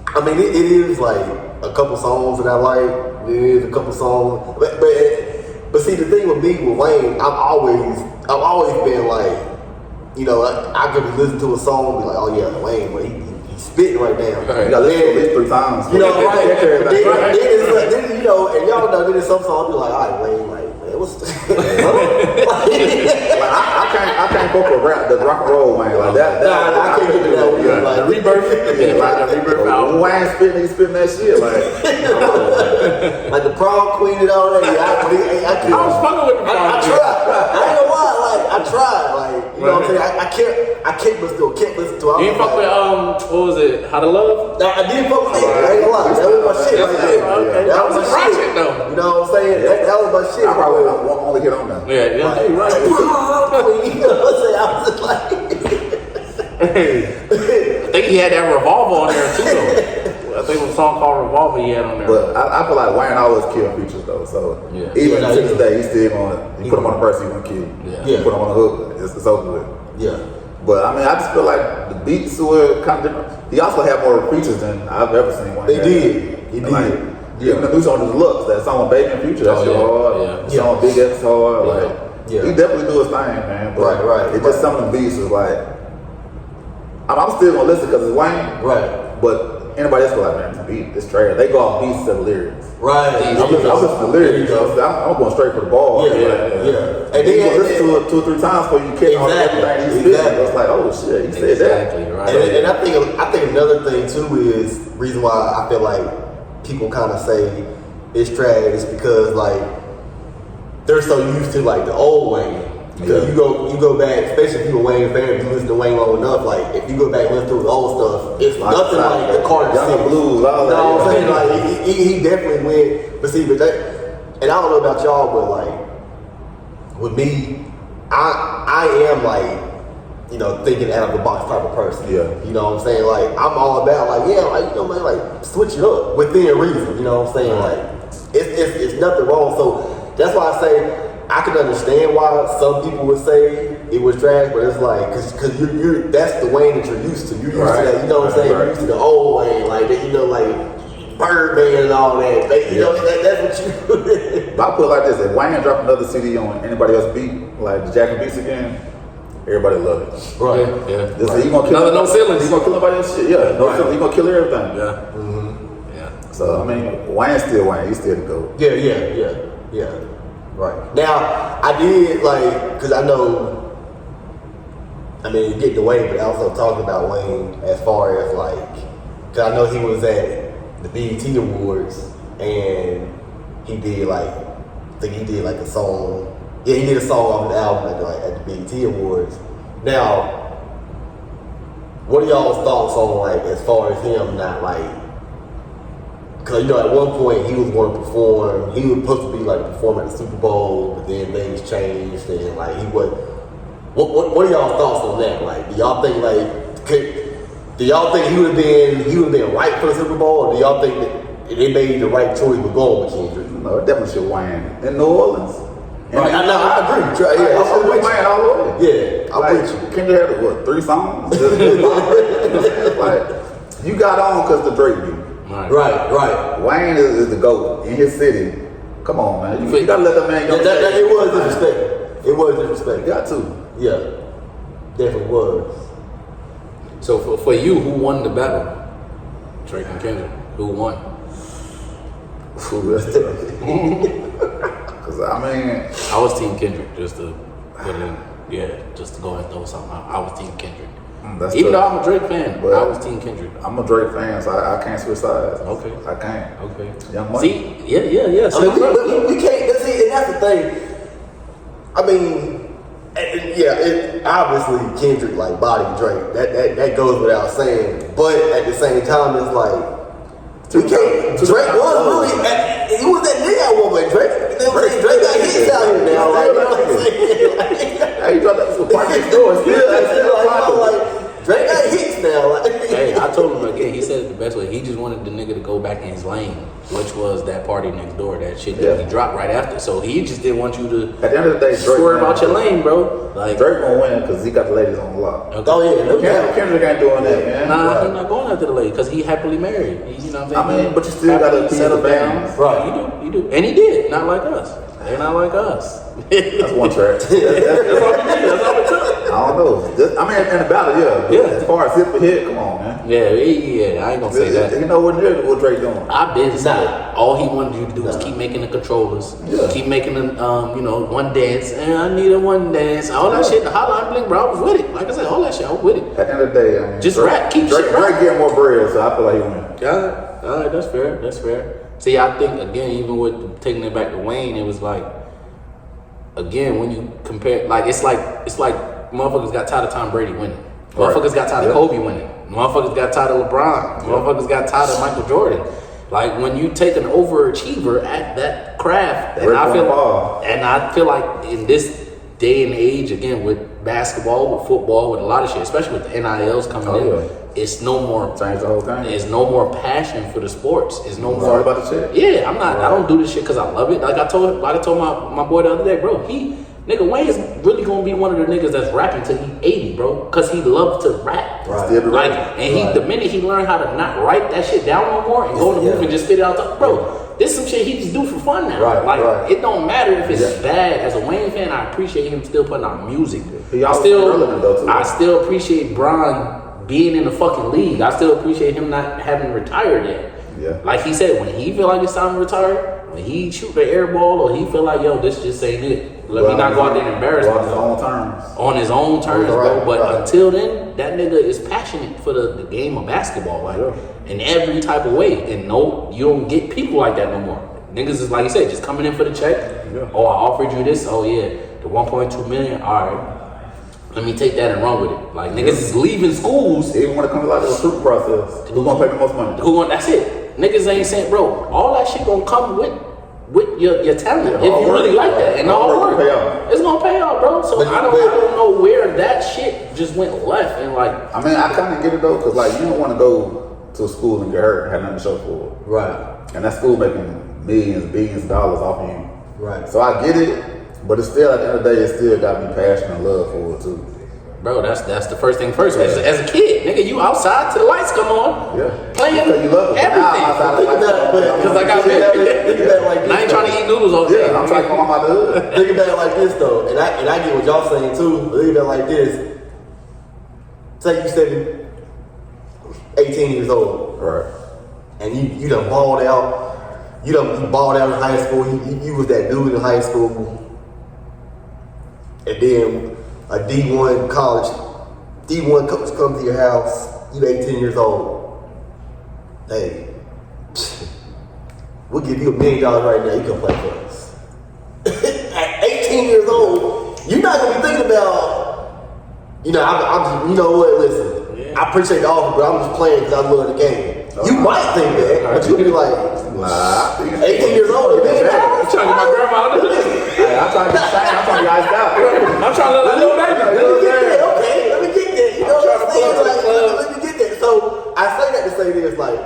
I mean, it is like a couple songs that I like. It is a couple songs, but see the thing with me with Wayne, I've always been like. You know, I could listen to a song and be like, oh yeah, Wayne, but he's spitting right now.
You gotta listen at least 3 times.
You know, right? then, you know, and y'all know, then some songs be like, all right, Wayne, like, man, what's
like, I I can't fuck with rap, the rock and roll Wayne like that.
I can't get that one. Like
the rebirth.
Yeah, like the rebirth album. Wayne spitting that shit like.
Like the prom queen and all that. I
was fucking with the prom
I
queen.
tried. I ain't gonna lie. Like I tried. Like you know what I'm saying. I can't listen to.
You ain't fuck with what was it? How to Love?
I did fuck with it. I ain't gonna lie. That was my shit right there.
Okay.
That was
a
my
project
shit.
though.
You know what I'm saying? That was my shit.
I probably only hit on that.
Yeah,
You know what I'm saying? I was just like.
I think he had that Revolver on there too though. I think it was a song called Revolver he had on there.
But I feel like Wayne always kill features though. So even to this day, he still gonna put him on the person he gonna kill.
Yeah.
He put him on the hook. It's over with.
Yeah.
But I mean, I just feel like the beats were kind of different. He also had more features than I've ever seen Wayne.
He did.
Like, even the new song just looks. That song with Baby and Future, that shit hard.
Yeah.
The song with Big X hard.
Yeah.
Like, he definitely do his thing, man. But
Right.
It's just some of the beats is like, I'm still gonna listen because it's Wayne.
Right.
But anybody else go like, man, this beat, this trash. They go off beats to the lyrics.
Right.
I'm listening to the lyrics. I'm going straight for the ball.
Yeah.
And then you listen to it 2 or 3 times before you catch on everything he's spitting. It's like, oh shit, he said that.
Right.
And I think another thing too is reason why I feel like people kind of say it's trash is because like they're so used to like the old Wayne. Because you go back, especially if you're a Wayne fan, if you listen to Wayne long enough, like if you go back and listen through the old stuff, it's nothing like the Carter
Young Blues, all
you
that.
know what I'm saying? Like he definitely went. But see, and I don't know about y'all, but like with me, I am like, you know, thinking out of the box type of person.
Yeah.
You know what I'm saying? Like I'm all about like, yeah, like you know, man, like switch it up within reason. You know what I'm saying? Like it's nothing wrong. So that's why I say I can understand why some people would say it was trash, but it's like because you're that's the Wayne that you're used to. You're used to that. You know what I'm saying? You're used to the old Wayne, like that. You know, like Birdman and all that. You know, that's what you.
But I put it like this: if Wayne drop another CD on anybody else beat, like the Jack and Beats again, everybody love it.
Right.
Yeah.
This he gonna kill
no ceilings.
He gonna kill everybody else shit. Yeah. No ceilings. He gonna kill everything.
Yeah.
Mm-hmm.
Yeah.
So I mean, Wayne's still Wayne. He's still the GOAT.
Yeah. Right. Now, I did, like, because I know, I mean, getting away, but also talking about Wayne as far as, like, because I know he was at the BET Awards, and he did, like, I think he did, like, a song. Yeah, he did a song off the album at the BET Awards. Now, what are y'all's thoughts on, like, as far as him not, like, because, you know, at one point he was going to perform, he was supposed to be like performing at the Super Bowl, but then things changed and like he was. What are y'all thoughts on that? Like, do y'all think do y'all think he would have been right for the Super Bowl, or do y'all think that they made the right choice with going with Kendrick?
No, it definitely should Wayne in New Orleans.
Right, I agree. Yeah,
I'm with Wayne all the way.
Yeah, I'm with you.
Kendrick had what 3 songs? Like you got on because the Drake beat.
Right.
Wayne is the GOAT in his city. Come on, man. You gotta let that man go.
It was disrespect. It was disrespect.
You got to.
Yeah, definitely was.
So for you, who won the battle? Drake and Kendrick. Who won?
Ooh, that's tough. Because I mean,
I was Team Kendrick, just to put in, just to go ahead and throw something out. I was Team Kendrick. Even though I'm a Drake fan, but I was Team Kendrick.
I'm a Drake fan, so I can't switch sides.
Okay.
I can't.
Okay.
Young Money.
See, yeah.
I mean, we can't. See, and that's the thing. I mean, obviously Kendrick like body Drake. That goes without saying. But at the same time, it's like we can't. Drake was really. He was that nigga at one point. Drake got hits out here now. Like, you know what I'm saying?
Hey, you dropped that to a party next door. Still,
Drake got hits now. Like,
hey, I told him again. He said it the best way. He just wanted the nigga to go back in his lane, which was that party next door. That shit that he dropped right after. So he just didn't want you to.
At the end of the day, Drake
worry about your lane, bro. Like
Drake gonna win because he got the ladies on the lock.
Okay.
Oh yeah,
Kendrick ain't doing that, man.
Nah, he's not going after the lady because he happily married. You know what I'm saying?
I mean, but you still gotta
settle
the
down.
bands.
Right, you do, and he did. Not like us. They're not like us.
That's one track.
That's all we did. That's all we took.
I don't know. I mean, in the battle, yeah.
Yeah.
As far as hit for hit, come on, man.
Yeah, I ain't gonna say that.
You know what Drake doing?
I've been saying all he wanted you to do was keep making the controllers, keep making the one dance, and I need a one dance, all that shit. The hotline bling, bro, I was with it. Like I said, all that shit, I was with it.
At the end of the day, I mean,
Just rap, keep
Drake,
shit rap.
Drake getting more bread, so I feel like he win.
All right, that's fair. That's fair. See, I think again, even with taking it back to Wayne, it was like, again, when you compare, like it's like motherfuckers got tired of Tom Brady winning. Motherfuckers got tired of Kobe winning. Motherfuckers got tired of LeBron. Motherfuckers got tired of Michael Jordan. Like when you take an overachiever at that craft, and I feel like in this day and age, again with basketball, with football, with a lot of shit, especially with the NILs coming in, it's no more.
Change the whole thing.
There's no more passion for the sports. It's no more.
Sorry about the shit.
Yeah, I'm not. I don't do this shit because I love it. Like I told my boy the other day, bro. Wayne is really gonna be one of the niggas that's rapping till he 80, bro, because he loves to rap.
Right.
Like, and the minute he learned how to not write that shit down no more and go to the booth and just spit it out, bro, this some shit he just do for fun now. It don't matter if it's bad. As a Wayne fan, I appreciate him still putting out music. I still appreciate Bron being in the fucking league. I still appreciate him not having retired yet.
Yeah.
Like he said, when he feel like it's time to retire, when he shoot the air ball or he feel like, yo, this just ain't it. Let me not go out there and embarrass myself. On his own terms, bro. But until then, that nigga is passionate for the game of basketball, like in every type of way. And no, you don't get people like that no more. Niggas is like you said, just coming in for the check. Yeah. Oh, I offered you this. Oh yeah, the 1.2 million. All right, let me take that and run with it. Like niggas is leaving schools.
They even want to come to like the recruiting process. Who's gonna pay the most money?
That's it. Niggas ain't saying, bro. All that shit gonna come with your talent if you really like that, and all work, it's gonna pay off, bro. So I don't know where that shit just went left, and like,
I mean, I kind of get it though, cause like you don't want to go to a school and get hurt, have nothing to show for it,
right?
And that school making millions, billions of dollars off of you,
right?
So I get it, but it's still at the end of the day, it still got me passion and love for it too.
Bro, that's the first thing first. As a kid, nigga, you outside till the lights come on.
Yeah.
Playing
you love it.
everything. Because I got big. I ain't trying to eat noodles all day.
Yeah, I'm trying to come on my hood.
Think about it like this though, and I get what y'all saying too. But think about it like this. Say you 18 years old.
Right.
And you done balled out. You balled out in high school. You was that dude in high school. And then a D1 coach comes to your house, you 18 years old. Hey, we'll give you $1 million right now, you can play for us. At 18 years old, you're not gonna be thinking about, I'm just, you know what, listen, I appreciate the offer, but I'm just playing because I love the game. You might think that, but you'll be like,
nah,
18 years old, $1 million.
I'm trying to get my grandma.
Hey, I'm trying to get shine, I'm trying to get iced out.
I'm trying to let little baby.
Let me get that. You know what I'm saying? Let me get that. So I say that to say this, like,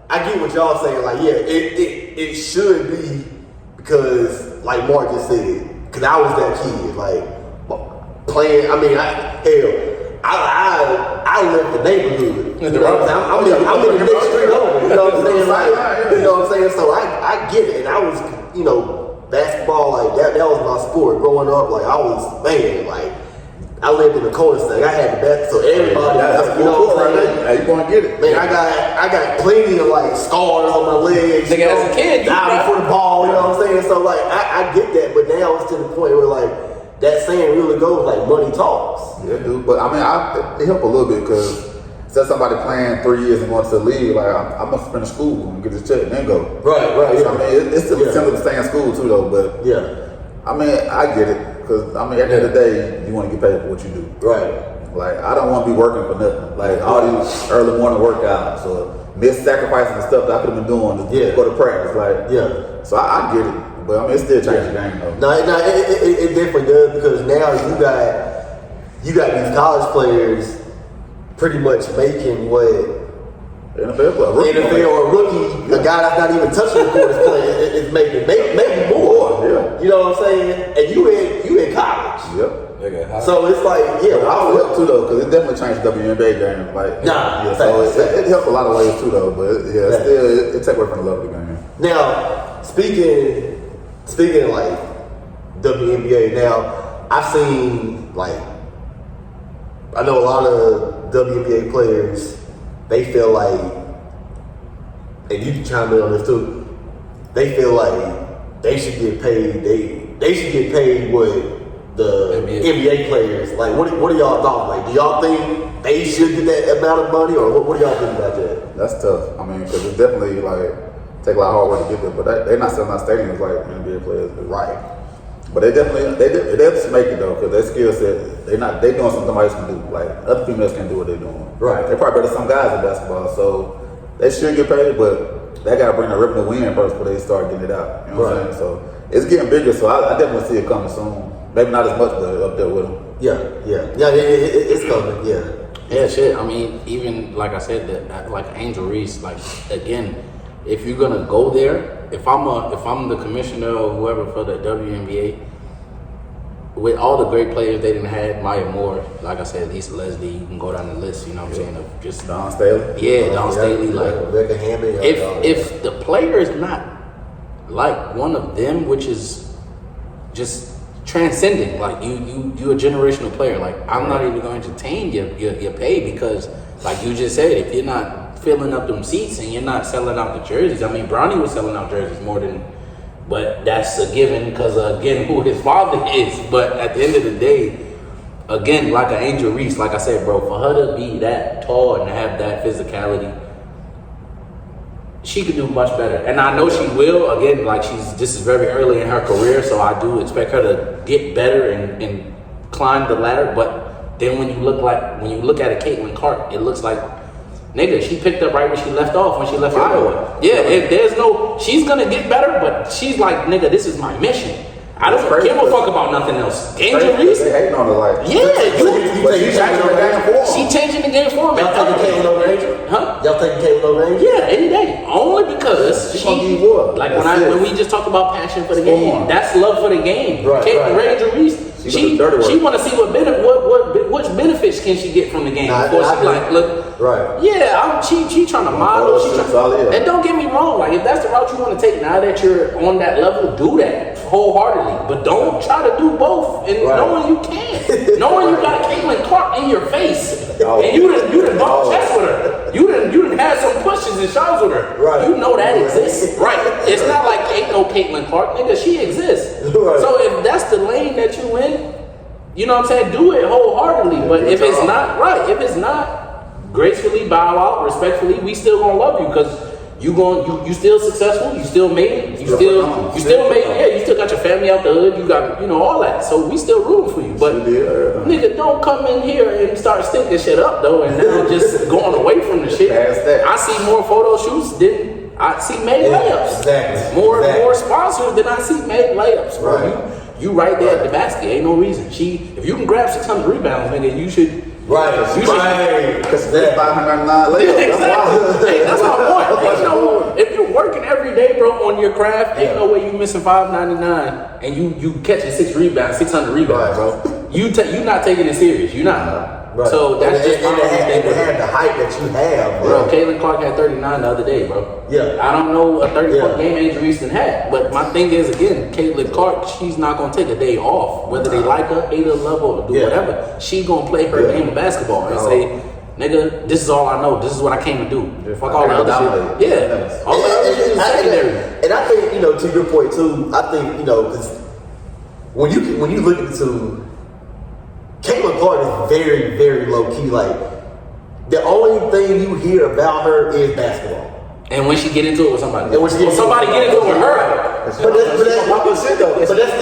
I get what y'all saying. Like, yeah, it should be because, like Mark just said, because I was that kid, like playing. I mean, I left the neighborhood. You know what I'm saying? I'm in the next street over. You know what I'm saying? Like, you know what I'm saying? So I get it, and I was, basketball, like that was my sport growing up. Like I was, like I lived in the corner thing. I had the best, so everybody,
you know what I'm saying? Hey, you gonna get it?
Man, I got plenty of like scars on my legs.
Nigga, as a kid,
diving for the ball. You know what I'm saying? So like I get that, but now it's to the point where like that saying really goes, like money talks.
Yeah, dude. But I mean, it helped a little bit because. Said somebody playing 3 years and going to the league, like I'm gonna finish school and get this check and then go.
Right.
So, I mean, it's still simple to stay in school too, though. But I mean, I get it because I mean, at the end of the day, you want to get paid for what you do.
Right.
Like I don't want to be working for nothing. Like all these early morning workouts or missed sacrifices and stuff that I could have been doing to go to practice. Like so I get it, but I mean, it still changes the game though.
No, it definitely does because now you got these college players. Pretty much making what
NFL or
rookie, a guy that's not even touching the court is playing is making maybe more.
Yeah.
You know what I'm saying? And you in college.
Yep.
So it's like,
I would help too though, because it definitely changed the WNBA game. Like, so it helped a lot of ways too though, but still it take away from the love of the game.
Now, speaking of like WNBA. Now, I've seen, like, I know a lot of WNBA players, they feel like, and you can chime in on this too, they feel like they should get paid, they should get paid what the NBA players, like, what are y'all thoughts? Like, do y'all think they should get that amount of money, or what do y'all think about that?
That's tough. I mean, because it's definitely like take a lot of hard work to get there, but they're not selling out stadiums like NBA players do.
Right.
But they definitely they just make it though, because their skill set they doing something somebody else can do. Like other females can do what they're doing.
Right.
They're probably better than some guys in basketball, so they should get paid, but they gotta bring the revenue in first before they start getting it out. You know what I'm saying? So it's getting bigger, so I definitely see it coming soon. Maybe not as much, but up there with them.
It's coming.
Yeah, shit. I mean, even like I said, that like Angel Reese, like again, if you're gonna go there, if I'm the commissioner or whoever for the WNBA, with all the great players they didn't have, Maya Moore, like I said, Lisa Leslie, you can go down the list. You know what I'm saying? Of just
Dawn Staley.
Yeah, Dawn Staley. Like
Rebecca Hammond.
if the player is not like one of them, which is just transcending, like you a generational player. Like I'm not even going to entertain your pay because, like you just said, if you're not filling up them seats and you're not selling out the jerseys. I mean, Bronny was selling out jerseys more than, but that's a given because again, who his father is. But at the end of the day, again, like an Angel Reese, like I said, bro, for her to be that tall and have that physicality, she could do much better, and I know she will. Again, like this is very early in her career, so I do expect her to get better and climb the ladder. But then when you look at a Caitlin Clark, it looks like, nigga, she picked up right where she left off when she left Iowa. Yeah, she's gonna get better, but she's like, nigga, this is my mission. I don't give a fuck about nothing else. Angel Reese,
They hating on her like.
she changing the game for me.
Y'all taking Caitlin over Angel?
Huh?
Y'all taking Caitlin over Angel?
Yeah, any day. Only because
She gonna give you what?
like
That's
when we just talked about passion for the game, that's love for the game.
Right,
Angel Reese, she want to see which benefits can she get from the game before she like look.
Right.
Yeah, she trying to model. And don't get me wrong, like if that's the route you want to take now that you're on that level, do that wholeheartedly. But don't try to do both and knowing you can, knowing you got Caitlin Clark in your face, and you done bumped chest with her. You done had some pushes and shows with her.
Right.
You know that exists. Right. It's not like ain't no Caitlin Clark, nigga. She exists.
Right.
So if that's the lane that you in, you know what I'm saying, do it wholeheartedly. But if it's not right, if it's not, gracefully bow out, respectfully, we still gonna love you because you still successful, you still made it, you still made it, yeah, you still got your family out the hood, you got, all that. So we still rooting for you. But nigga, don't come in here and start stinking shit up though and now just going away from the shit. I see more photo shoots than I see made layups.
Exactly.
More sponsors than I see made layups, bro.
Right.
You right there at the basket, ain't no reason. If you can grab 600 rebounds, nigga, you should.
Right,
Because that's 599 layups.
Exactly. Hey, that's my point. If you're working every day, bro, on your craft, ain't no way you missing $599 and you catching 600 rebounds, bro. You not taking it serious. You not.
Right.
So that's just my
and to have the height that you have, bro.
Caitlin Clark had 39 the other day, bro.
Yeah.
I don't know a 30-point game Angel Reese had, but my thing is, again, Caitlin Clark, she's not gonna take a day off, whether they like her, hate her, love her, or do whatever. She gonna play her game of basketball and say, nigga, this is all I know. This is what I came to do. Fuck all the other shit. Yeah. All the other shit is secondary.
And I think, to your point too, I think, because when you look into Caitlin Clark is very, very low key. Like the only thing you hear about her is basketball.
And when she get into it with somebody,
and when she
somebody get into it with her.
But that's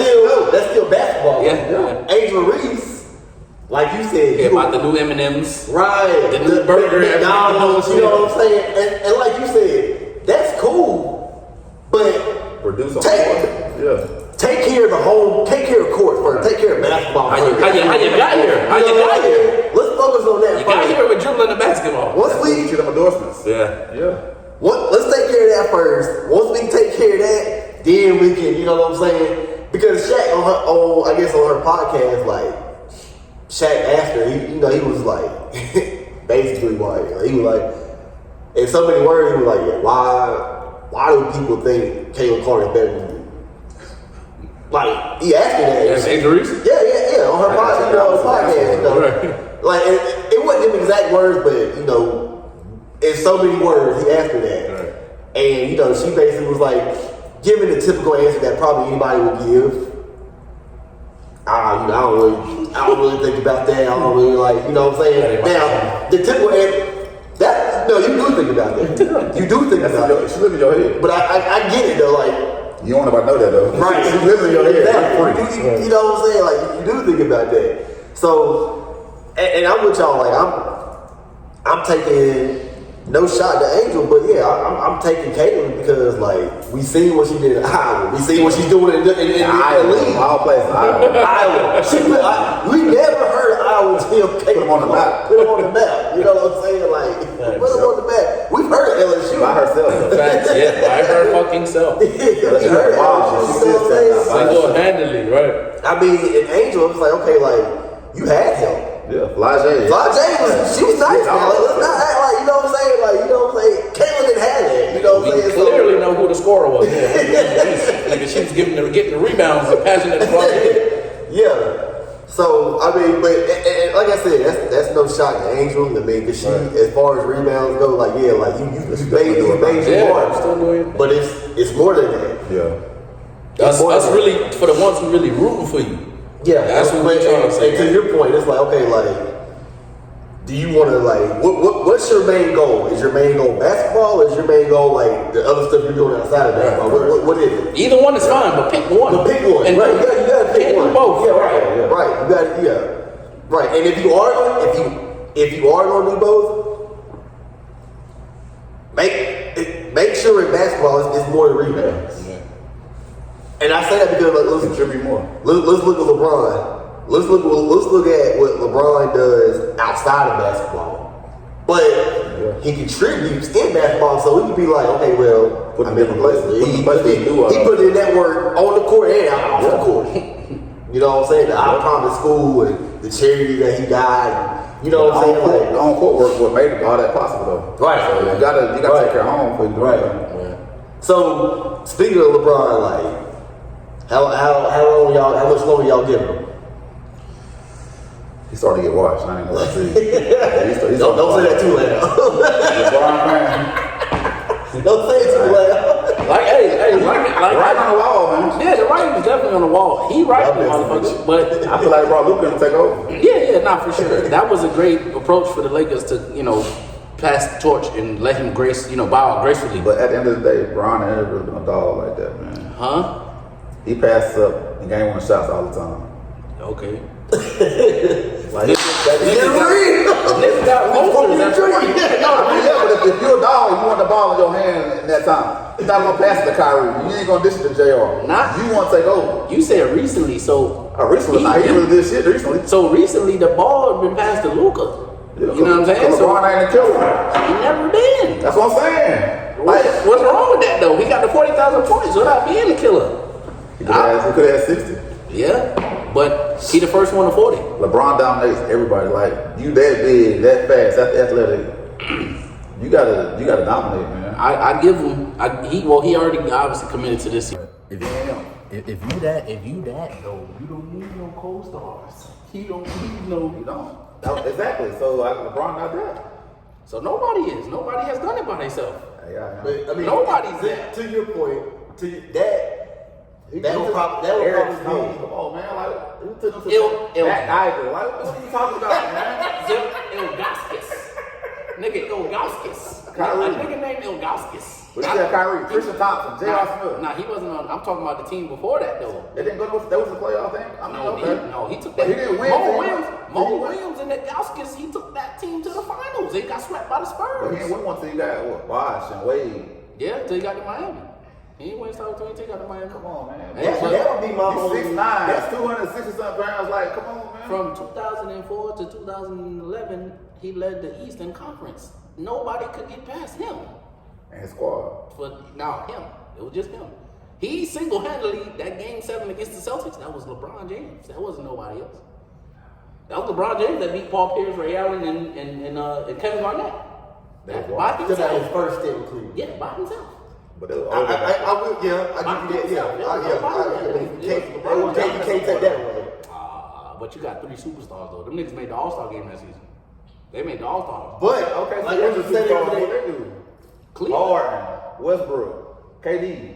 still basketball.
Yeah.
Angel Reese, like you said,
about the new M&Ms,
right?
The new burger,
McDonald's. You know what I'm saying? And like you said, that's cool, but
produce a
take care of the whole. Take care of court first. Take care of basketball.
How you got here? How you got here?
Let's focus on that.
You got here with dribbling the basketball.
Once we
get them endorsements.
Yeah.
Let's take care of that first. Once we take care of that, then we can. You know what I'm saying? Because Shaq on her podcast, like Shaq asked her, he was like, basically like he was like, in so many words, he was like, yeah, why do people think Caitlin Clark is better than you? Like, he asked me that.
There's injuries?
Yeah, on her podcast, you know. Like, it wasn't in exact words, but, you know, in so many words, he asked me that.
Right.
And, you know, she basically was like, giving the typical answer that probably anybody would give. I don't really think about that. I don't really like, you know what I'm saying? Now, the typical answer, no, you do think about that. You do think about it.
She lives in your head.
But I get it though, like.
You don't know about know that though.
Right.
She lives in your head.
Exactly. You know what I'm saying? Like, you do think about that. So, and I'm with y'all, like, I'm taking no shot to Angel, but yeah, I'm taking Caitlyn because, like, we seen what she did in Iowa. We seen what she's doing in the league.
All places.
Iowa. We never heard Iowa until Caitlyn
on the map.
Put them on the map. You know what I'm saying? Like, put them on the map. We've heard LSU.
By herself.
Facts, yeah, by her fucking self.
We heard LSU. You know what I'm saying?
Single-handedly, right.
I mean, in Angel, it was like, okay, like, you had him.
Yeah, Flajay.
She was nice, man. Like, let's not act like, you know what I'm saying? Like, you know what I'm saying? Caitlyn didn't have that. You know what I'm saying?
Clearly know who the scorer was. Nigga, she was getting the rebounds and passing it across the head.
Yeah. So, I mean, but and like I said, that's no shot to Angel. I mean, because she, as far as rebounds go, like, yeah, like, you made your mark.
Still doing it.
But it's more than that.
Yeah.
Us really, for the ones who really rooting for you.
Yeah,
that's what we're trying to say.
And to your point, it's like, okay, like, do you want to, like, what's your main goal? Is your main goal basketball, or is your main goal, like, the other stuff you're doing outside of basketball? What is it?
Either one is fine, but pick one.
Right, you gotta pick one.
Both.
Yeah, right. You gotta, right. And if you are gonna do both, make sure in basketball it's more than rebounds.
Yeah.
And I say that because, like, let's
Contribute more.
Let's look at LeBron. Let's look at what LeBron does outside of basketball. But he contributes in basketball, so we can be like, okay, well,
Put him in different places.
He put in that work on the court and off the court. You know what I'm saying? The I Promise School and the charity that he got. And, you know what I'm saying? Like,
the on-court work what made all that possible though.
Right.
So you gotta take care of home for you.
Right. So speaking of LeBron, like, how much longer y'all give him?
He started to get washed. I ain't gonna lie to you.
Don't say that too loud.
LeBron, man.
Don't say it too loud.
Like, hey,
Right on the wall, man.
yeah, the writing is definitely on the wall. He right, motherfucker. But
I feel like bro, Luka can take over.
yeah, for sure. That was a great approach for the Lakers to, pass the torch and let him bow out gracefully.
But at the end of the day, Bron ain't ever really been a dog like that, man.
Huh?
He passes up and game 1 shots all the time.
Okay.
Like,
Nigga got posters. That's right.
but if you're a dog, you want the ball in your hand in that time. You're not gonna pass it to Kyrie. You ain't gonna dish it to JR. You want to take over.
You said recently, so
Recently, he really did shit recently.
So recently, the ball had been passed to Luka.
Yeah,
you know what I'm saying?
LeBron ain't a killer.
He never been.
That's what I'm saying.
What's wrong with that though? He got the 40,000 points without being a killer.
He could have had 60.
Yeah, but he the first one to 40.
LeBron dominates everybody. Like, you that big, that fast, that athletic. You gotta dominate, man.
I give him. He already obviously committed to this.
If you that though, you don't need no co-stars. He don't need no.
You don't. Exactly. So LeBron not that.
So nobody is. Nobody has done it by themselves.
But, I mean,
nobody's that.
To your point, that would probably be.
Come on, man. Like, who took him to that diver? Like, what are you talking about, man?
Ilgauskas. Nigga, Ilgauskas.
Kyrie.
A nigga named Ilgauskas.
But you said Kyrie, Christian Thompson, J.R. Smith.
Nah, he wasn't on. I'm talking about the team before that though.
They didn't go to. That was the playoff thing. I mean,
He took that.
He didn't win.
Mo Williams and the Gauskas, he took that team to the finals. They got swept by the Spurs.
But he didn't win one till you got Bosh and Wade.
Yeah, till he got to Miami. He ain't win South until he got to Miami.
Come on, man.
That would be my whole.
6'9". That's 260-something pounds. Like, come on, man.
From 2004 to 2011, he led the Eastern Conference. Nobody could get past him.
And his squad.
Him. It was just him. He single-handedly, that game 7 against the Celtics, that was LeBron James. That wasn't nobody else. That was LeBron James that beat Paul Pierce, Ray Allen, and Kevin Garnett. By
Still got his
himself.
first stint with Cleveland.
Yeah, by himself.
But they were
I
older.
will, yeah, I give you that, you can't take that away.
But you got 3 superstars though. Them niggas made the All-Star game that season. They made the All-Star.
But
Okay, so
like
who's
I
the
said,
superstar? What
everything.
they do?
Cleveland.
Harden, Westbrook, KD,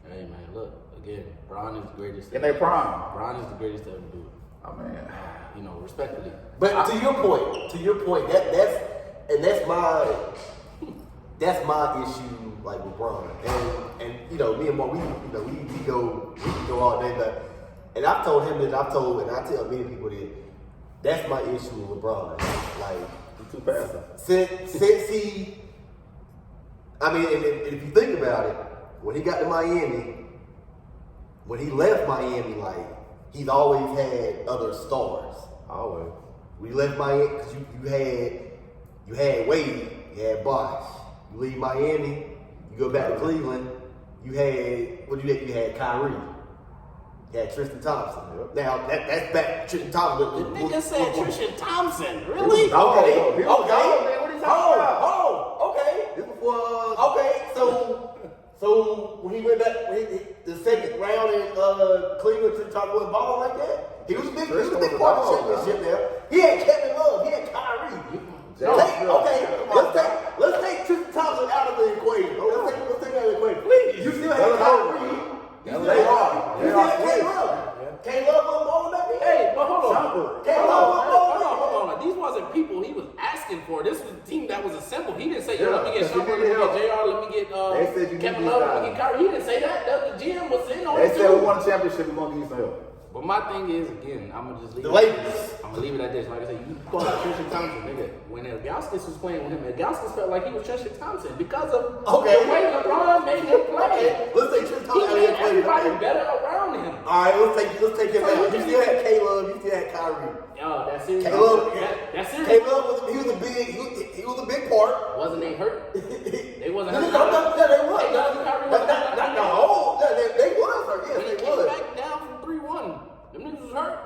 Hey man, look again. Bron is the greatest.
in their prime.
Bron is the greatest to ever do it.
I mean,
You know, respectfully.
But to your point, that's my issue, like with Bron. And you know, me and Mark, we go all day, but and I've told him that I tell many people that that's my issue with LeBron. Like
he's too fast.
since he, I mean, and if you think about it, when he got to Miami, when he left Miami, like he's always had other stars.
Always.
When you left Miami, because you had Wade, you had Bosh. You leave Miami, you go back to Cleveland, you had Kyrie. You had Tristan Thompson.
Yep.
Now that's back to Tristan Thompson.
The nigga said Tristan Thompson. Really?
Okay.
Okay.
What are you talking about?
Okay.
This was
Okay. So when he went back, the second round in Cleveland to talk about ball like that, he was a big part of the championship there. He had Kevin Love, he had Kyrie. Let's take Tristan Thompson out of the equation. Let's take out of the equation. Please. You still have Kyrie. You still have K-Love. K-Love was balling back then.
Hey, but hold on.
Hold
on. These wasn't people he was asking for. This was a team that was assembled. He didn't say, yo,
Yeah,
let me get
'cause he
Shumpert, let
needed
me get
help.
JR, let me get
They said you
Kevin
need
Love,
these
let me
guys.
get Kyrie. He didn't say that. The GM was sitting on
They
it
said we
too.
won a championship, we're gonna give you some help.
But my thing is, again, I'm gonna just leave
The
it.
Lakers.
I'm gonna leave it at this. Like I said, you call out Tristan Thompson, nigga. When Elgauskas was playing with him, Elgauskas felt like he was Tristan Thompson because of
Okay.
the way LeBron made him play.
Let's take Tristan
He
Thompson out of the
made
equation.
everybody
Okay.
better around him.
All right, let's take him out. You still had K-Love, you still had Kyrie.
Yo, that's serious.
K-Love,
That's serious.
K-Love was a big part.
Wasn't they hurt? They wasn't
No,
hurt.
they was.
K-Love and Kyrie
Not the whole. They was hurt. Yes,
When he
they
came
was.
back down from 3-1, them niggas was hurt.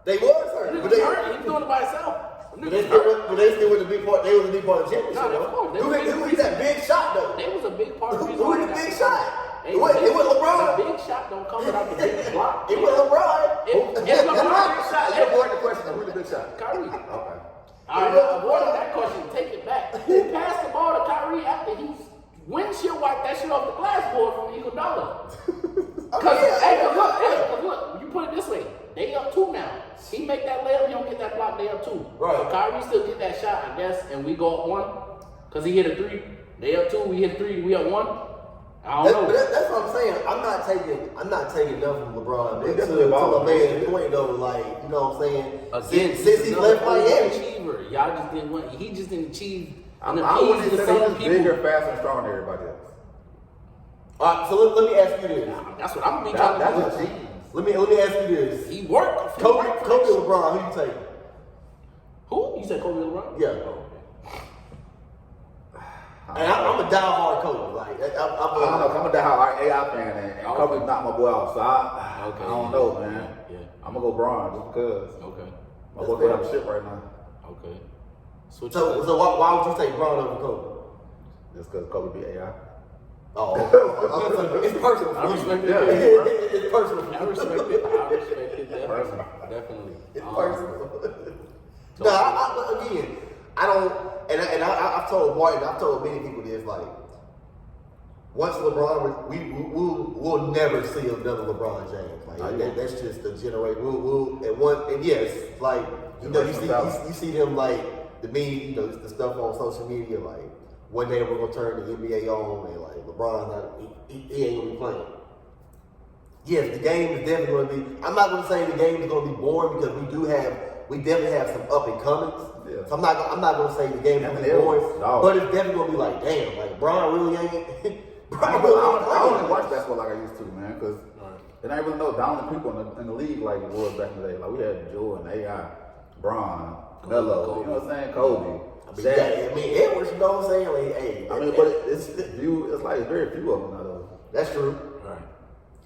They was hurt.
Them
But
niggas
they
was hurt. He was doing it by himself. Them
But
niggas
they
was hurt.
still was a big part. They was a big part of the championship.
No, of course. They
Who
was
hit that big shot though?
They was a big part of the
Who
reason
hit
why
the
they
big
got
shot?
Hey,
It was LeBron.
The big shot don't come without the big block.
It was LeBron.
If LeBron big shot,
Let's avoid the question of who's the big shot.
Kyrie.
Okay.
All right, now, avoiding that question, take it back. Who passed the ball to Kyrie after he windshield wiped that shit off the glass board from Iguodala? Cause look, you put it this way, they up 2 now. He make that layup, he don't get that block, they up 2.
Right.
So Kyrie still get that shot, I guess, and we go up 1. Cause he hit a 3. They up 2, we hit 3, we up 1. I don't know.
That's what I'm saying. I'm not taking nothing from LeBron.
He
To
definitely
a
balled.
man's point though, like, you know what I'm saying?
Again,
Since he left Miami.
achiever. Y'all just didn't want. He just didn't achieve.
I
And
wouldn't
appease
say
the some
he's
people.
bigger, faster, and stronger than everybody else.
All right, so let me ask you this.
That's what I'm gonna be trying to
That's
do.
a cheese.
Let me ask you this.
He worked.
Kobe or LeBron, who you take?
Who? You said Kobe LeBron?
Yeah. And I'm a diehard Kobe. Like
I don't know. I'm a die-hard AI fan, and Kobe's not my boy off, so I don't know, man.
Yeah.
I'm gonna go Bron just because
Okay.
my boy got shit right now.
Okay. Switch.
So why would you take Bron over Kobe?
Just because Kobe be AI.
Oh, it's personal.
I respect it.
Yeah.
It's personal.
I respect it. I respect it. Definitely. Definitely.
It's personal. No, again, I don't, and I've told Martin, I've told many people this, like, once LeBron, we'll never see another LeBron James. Like that's just the generation. And yes, like you know, you see them like the meme, you know, the stuff on social media, like one day we're gonna turn the NBA on and like LeBron, he ain't gonna be playing. Yes, the game is definitely gonna be. I'm not gonna say the game is gonna be boring because we definitely have some up and comings.
Yeah.
So I'm not gonna say the game is gonna be boring, but it's definitely gonna be like, damn, like Bron really ain't.
I don't even watch basketball like I used to, man, because it ain't really no dominant people in the league like it was back in the day. Like we had Jordan, AI, Bron, Melo, you know what I'm saying, Kobe.
I mean, Edwards, you know what I'm saying? Like, hey,
But it's like very few of them now though.
That's true.
Right.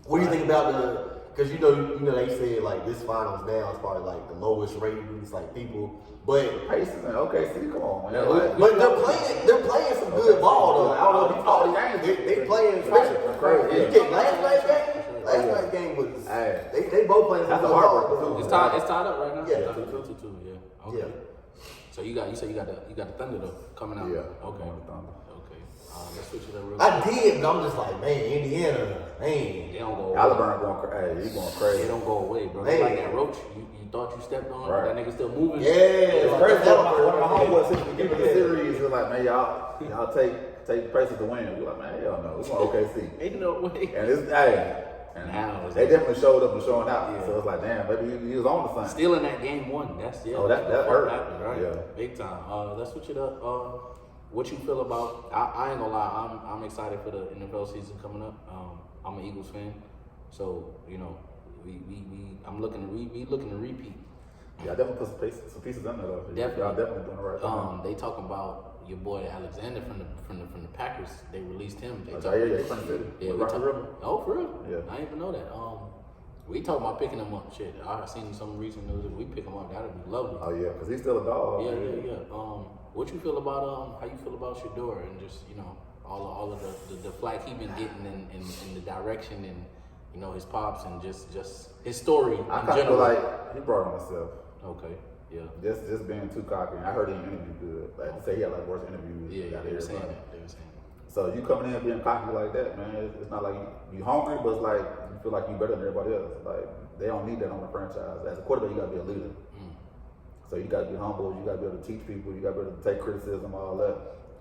What do you think about because you know they said like this finals now is probably like the lowest ratings, like people, but
Pacers and OKC, come on, man.
but they're playing some good ball though. I don't know if you
all
thought
the games
they playing especially.
crazy.
You take last night's game was they both playing some
That's a
good
heartbreaker,
ball.
too.
It's tied up right now.
Yeah.
2-2. Yeah. Okay.
Yeah.
So you said you got the Thunder though coming out.
Yeah.
Okay.
I'm on the Thunder.
Okay. Let's switch it up real
I
quick.
did, but I'm just like, man, Indiana, man.
They don't go away.
Alabama going crazy. He going crazy.
They don't go away, bro.
Man.
They like that roach. You thought you stepped on,
Right.
that nigga still moving.
Yeah,
It's
like
crazy.
that
One of my homeboys since the
Yeah.
beginning of the series was like, man, y'all take places to win. We're like, man, hell no. We're going OKC.
Ain't no way.
And it's and
Now,
they definitely showed up and showing out.
Yeah.
So it's like, damn, maybe he was on to something.
Still in that game one. That's
Oh, that hurt.
happened, right?
Yeah.
Big time. Let's switch it up. What you feel about? I ain't gonna lie. I'm excited for the NFL season coming up. I'm an Eagles fan, so we I'm looking to repeat.
Yeah, I definitely put some pieces in there though.
Definitely.
Y'all definitely doing the right thing.
They talking about your boy Alexander from the Packers. They released him. They
Oh,
talking-
yeah, from the city.
Yeah, we
Rocky
talk,
River.
oh, for real?
Yeah.
I didn't even know that. We talking about picking him up. Shit, I seen some recent news. If we pick him up, that'd be lovely.
Oh yeah, because he's still a dog.
Yeah. What you feel about how you feel about Shador and just all of the flack he been getting in the direction and his pops and just his story
I
in
kind of feel
general.
like he brought on himself.
Okay, yeah,
Just being too cocky. I heard he interviewed good. Like to say he had like worse interviews.
yeah.
out
They
of
were saying
everybody.
that. They were saying that.
So you coming in being cocky like that, man, it's not like you hungry, but it's like you feel like you better than everybody else. Like they don't need that on the franchise. As a quarterback, you gotta be a leader. So you gotta be humble. You gotta be able to teach people. You gotta be able to take criticism, all that.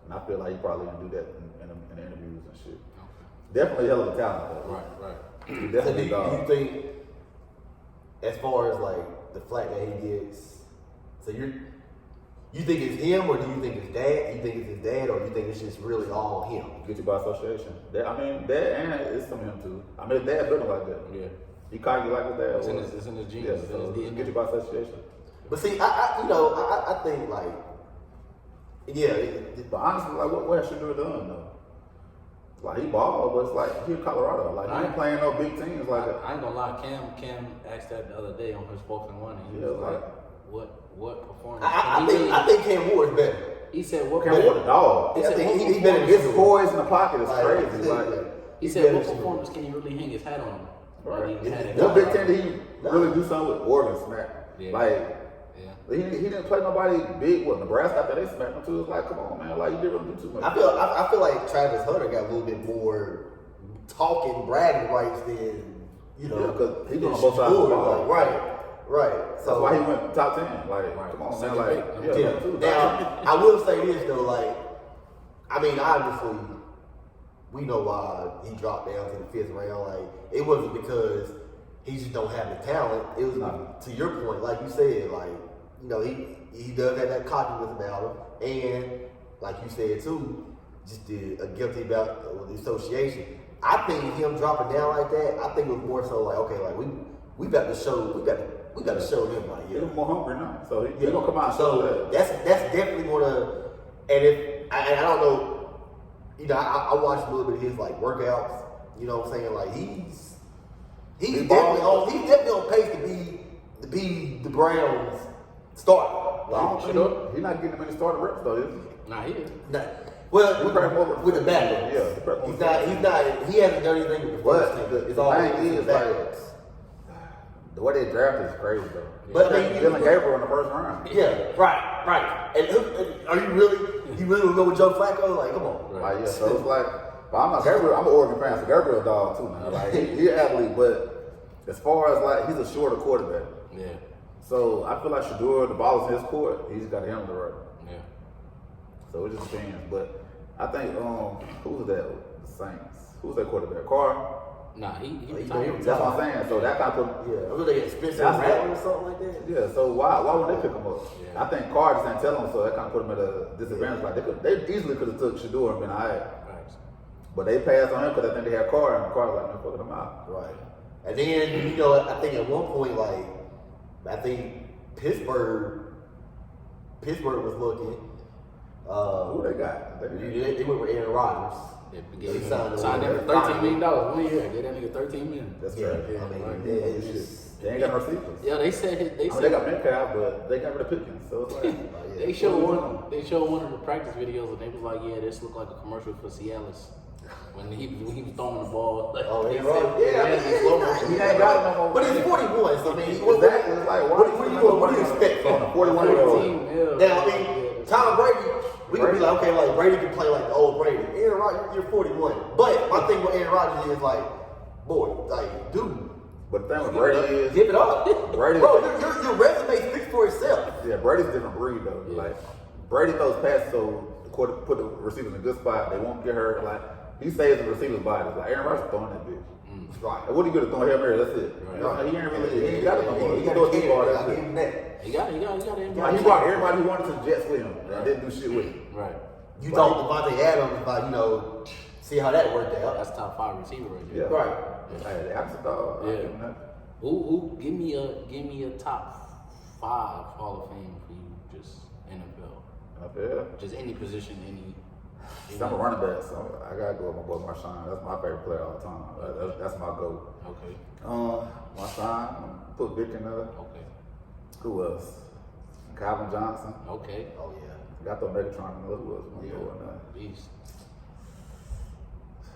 And I feel like he probably didn't do that in the interviews and shit. Definitely a hell of a talent though.
Right.
He
So
definitely
do
a dog.
you think, as far as like the flack that he gets, so you think it's him, or do you think it's dad? You think it's his dad, or do you think it's just really all him?
Get you by association. Dad and it's some of him too. I mean, his dad built him like that.
Yeah,
He cocky like his dad.
it's in
was.
his genes.
Yeah,
It's in
so
his DNA.
get you by association.
But see, I think like, yeah,
But honestly, like, what has Shador done though? Like he balled, but it's like he in Colorado. Like he ain't playing no big teams like that.
I ain't gonna lie, Cam asked that the other day on his 4th and 1, and he
Yeah,
was like,
like-
"What performance?"
I think Cam Ward is better.
He said, "What?"
Can't afford a dog.
He
I
said,
think
"What
he better
performance-"
get
His poise in the pocket is
Like,
crazy. Like,
He
he's
said,
better
"What
than
performance can he really hang his hat on?" Like,
right.
he had it.
What Big Ten did he really do something with Oregon smack?
Yeah.
Like
Yeah.
he didn't play nobody big. What Nebraska after they smacked him too? It's like, come on, man. Like you didn't really do too much.
I feel like Travis Hunter got a little bit more talking bragging rights than
Yeah, because he doing on both sides of the ball.
Right.
That's why he went top 10. Like,
Right.
come on, man.
Second
Like,
pick.
yeah, too.
Now, I will say this though, like, I mean, obviously, we know why he dropped down to the 5th round. Like, it wasn't because he just don't have the talent. It was to your point, like you said, like, he does have that cockiness about him, and like you said too, just guilty about the association. I think him dropping down like that, I think it was more so like, okay, like we got to show him like,
He's
yeah.
more hungry now. So he gonna come out and show
So
that.
that's definitely gonna. And I don't know, I watched a little bit of his like workouts. You know what I'm saying? Like he's definitely on pace to be the Browns starter.
I don't think he's not getting many starting reps though, is he?
Nah, he is.
Well,
He probably more
with the backups.
Yeah, he probably
he's
more-
not. He hasn't done anything with the first
But
team. It's
the
all
thing
with
is,
the
like,
backups.
the way they drafted is crazy though.
But I mean,
Dylan Gabriel in the first round.
Yeah, right. And are you really gonna go with Joe Flacco? Like, come on.
Right.
Like, yeah, so it's like, but I'm an Oregon fan, so Gabriel a dog too, man. Like he an athlete, but as far as like he's a shorter quarterback.
Yeah.
So I feel like Shador, the ball is in his court, he just got to handle it right.
Yeah.
So it just depends. But I think who's that? The Saints. Who's that quarterback? Carr.
Nah, he
he
retired.
That's what I'm saying. So that kind of put
Yeah, I was like Spencer
That's
Rattler
what-
or something like that.
yeah. So why would they pick him up?
Yeah.
I think Carr just ain't telling them, so that kind of put him at a disadvantage. Like they easily could have took Shador and been alright,
Right.
but they passed on him because I think they had Carr, and Carr was like, man, fuck him out.
Right. And then I think at one point, like, I think Pittsburgh was looking.
Who they got?
They went with Aaron Rodgers.
They
signed
signed him for $13 million 1 year. Gave that nigga $13 million.
That's
Yeah,
right.
I mean,
right.
yeah, it's just
They ain't got no receivers.
Yeah, they said
They got Metcalf, but they got rid of Pickens, so it's like
they showed one of the practice videos and they was like, yeah, this looked like a commercial for Cialis. When he was throwing the ball, like,
Oh,
they
yeah,
said,
right. Yeah,
in slow motion.
he ain't got it no more.
but he's 41, so I mean,
Exactly. It's like,
what do you expect from a
41-year-old?
Now, I mean, Tom Brady, we can be like, okay, like Brady can play like the old Brady. Aaron Rodgers, you're 41. But my thing with Aaron Rodgers is like, boy, like, dude,
But the thing with Brady is,
give it up.
Brady,
Bro, your resume speaks for itself.
yeah, Brady's a different breed though. Like Brady throws passes, so the quarter put the receivers in a good spot. They won't get hurt. Like he saves the receiver's body. Like Aaron Rodgers throwing that bitch.
Right.
Like, what he good at throwing Hail Mary? That's it.
Right.
He ain't really. He ain't got it no more. He can do a deep ball. That's it.
He got
Like, he brought everybody who wanted to the Jets with him. And didn't do shit with him.
Right.
You thought Devontae Adams about, see how that worked out.
That's top 5 receiver right
Yeah.
there.
Right.
Hey, the absolute dog. I
Yeah.
give him that.
Who give me a top 5 Hall of Fame for you, just NFL.
Up there.
Just any position, any.
I'm a running back, so I gotta go with my boy Marshawn. That's my favorite player all the time. That's my goal.
Okay.
Marshawn, put Vic in there.
Okay.
Who else? Calvin Johnson.
Okay.
Oh, yeah.
Got to throw Megatron in there. Who else? I'm gonna throw in there.
Beast.